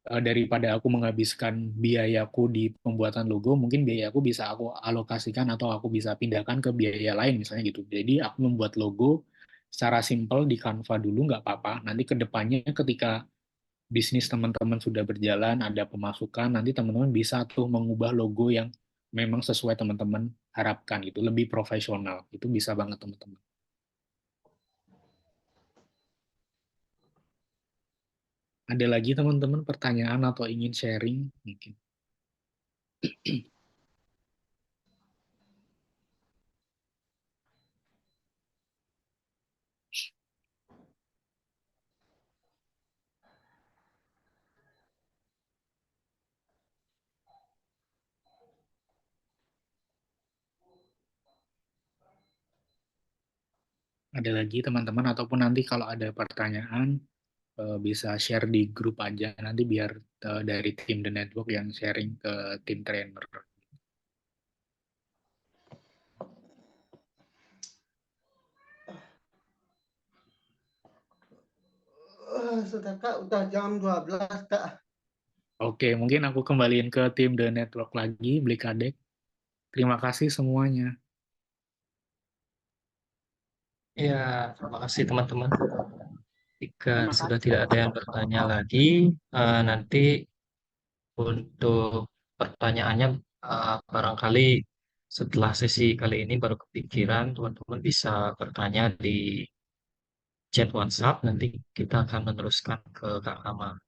daripada aku menghabiskan biayaku di pembuatan logo mungkin biayaku bisa aku alokasikan atau aku bisa pindahkan ke biaya lain misalnya gitu jadi aku membuat logo secara simple di Canva dulu nggak apa-apa nanti ke depannya ketika bisnis teman-teman sudah berjalan ada pemasukan nanti teman-teman bisa tuh mengubah logo yang memang sesuai teman-teman harapkan gitu lebih profesional itu bisa banget teman-teman. Ada lagi teman-teman pertanyaan atau ingin sharing? Mungkin. Ada lagi teman-teman ataupun nanti kalau ada pertanyaan bisa share di grup aja nanti biar dari tim The Network yang sharing ke tim trainer.
Sudah Kak, udah jam 12 Kak.
Oke, mungkin aku kembaliin ke tim The Network lagi, beli kadek. Terima kasih semuanya.
Ya, terima kasih teman-teman. Jika sudah tidak ada yang bertanya lagi, nanti untuk pertanyaannya barangkali setelah sesi kali ini baru kepikiran, teman-teman bisa bertanya di chat WhatsApp, nanti kita akan meneruskan ke Kak Kamal.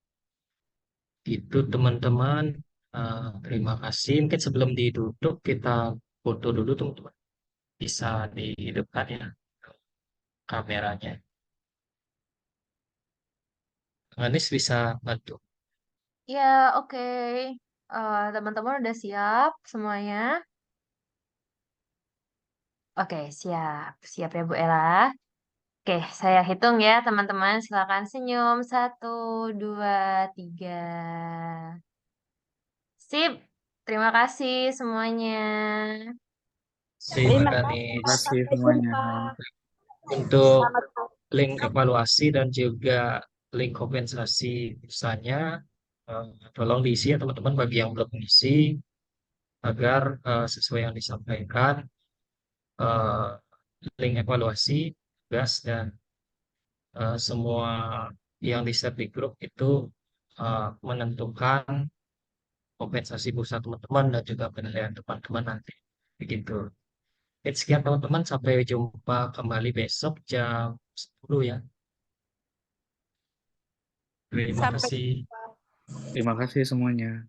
Itu teman-teman. Terima kasih. Mungkin sebelum ditutup kita foto dulu teman-teman. Bisa dihidupkan ya kameranya. Anis bisa bantu.
Ya, oke. Teman-teman udah siap semuanya? Oke, siap. Siap ya Bu Ella. Oke, saya hitung ya teman-teman. Silakan senyum. 1, 2, 3. Sip. Terima kasih semuanya.
Terima
Terima
kasih.
kasih.
Terima kasih
Sampai
semuanya.
jumpa.
Untuk
Selamat pagi.
link evaluasi dan juga link kompensasi busanya, tolong diisi ya teman-teman bagi yang belum mengisi agar sesuai yang disampaikan, eh, link evaluasi, tugas dan semua yang di-share di grup itu menentukan kompensasi pulsa teman-teman dan juga penilaian teman-teman nanti. Begitu. Oke, sekian teman-teman. Sampai jumpa kembali besok jam 10 ya. Terima
Sampai
kasih.
Terima kasih semuanya.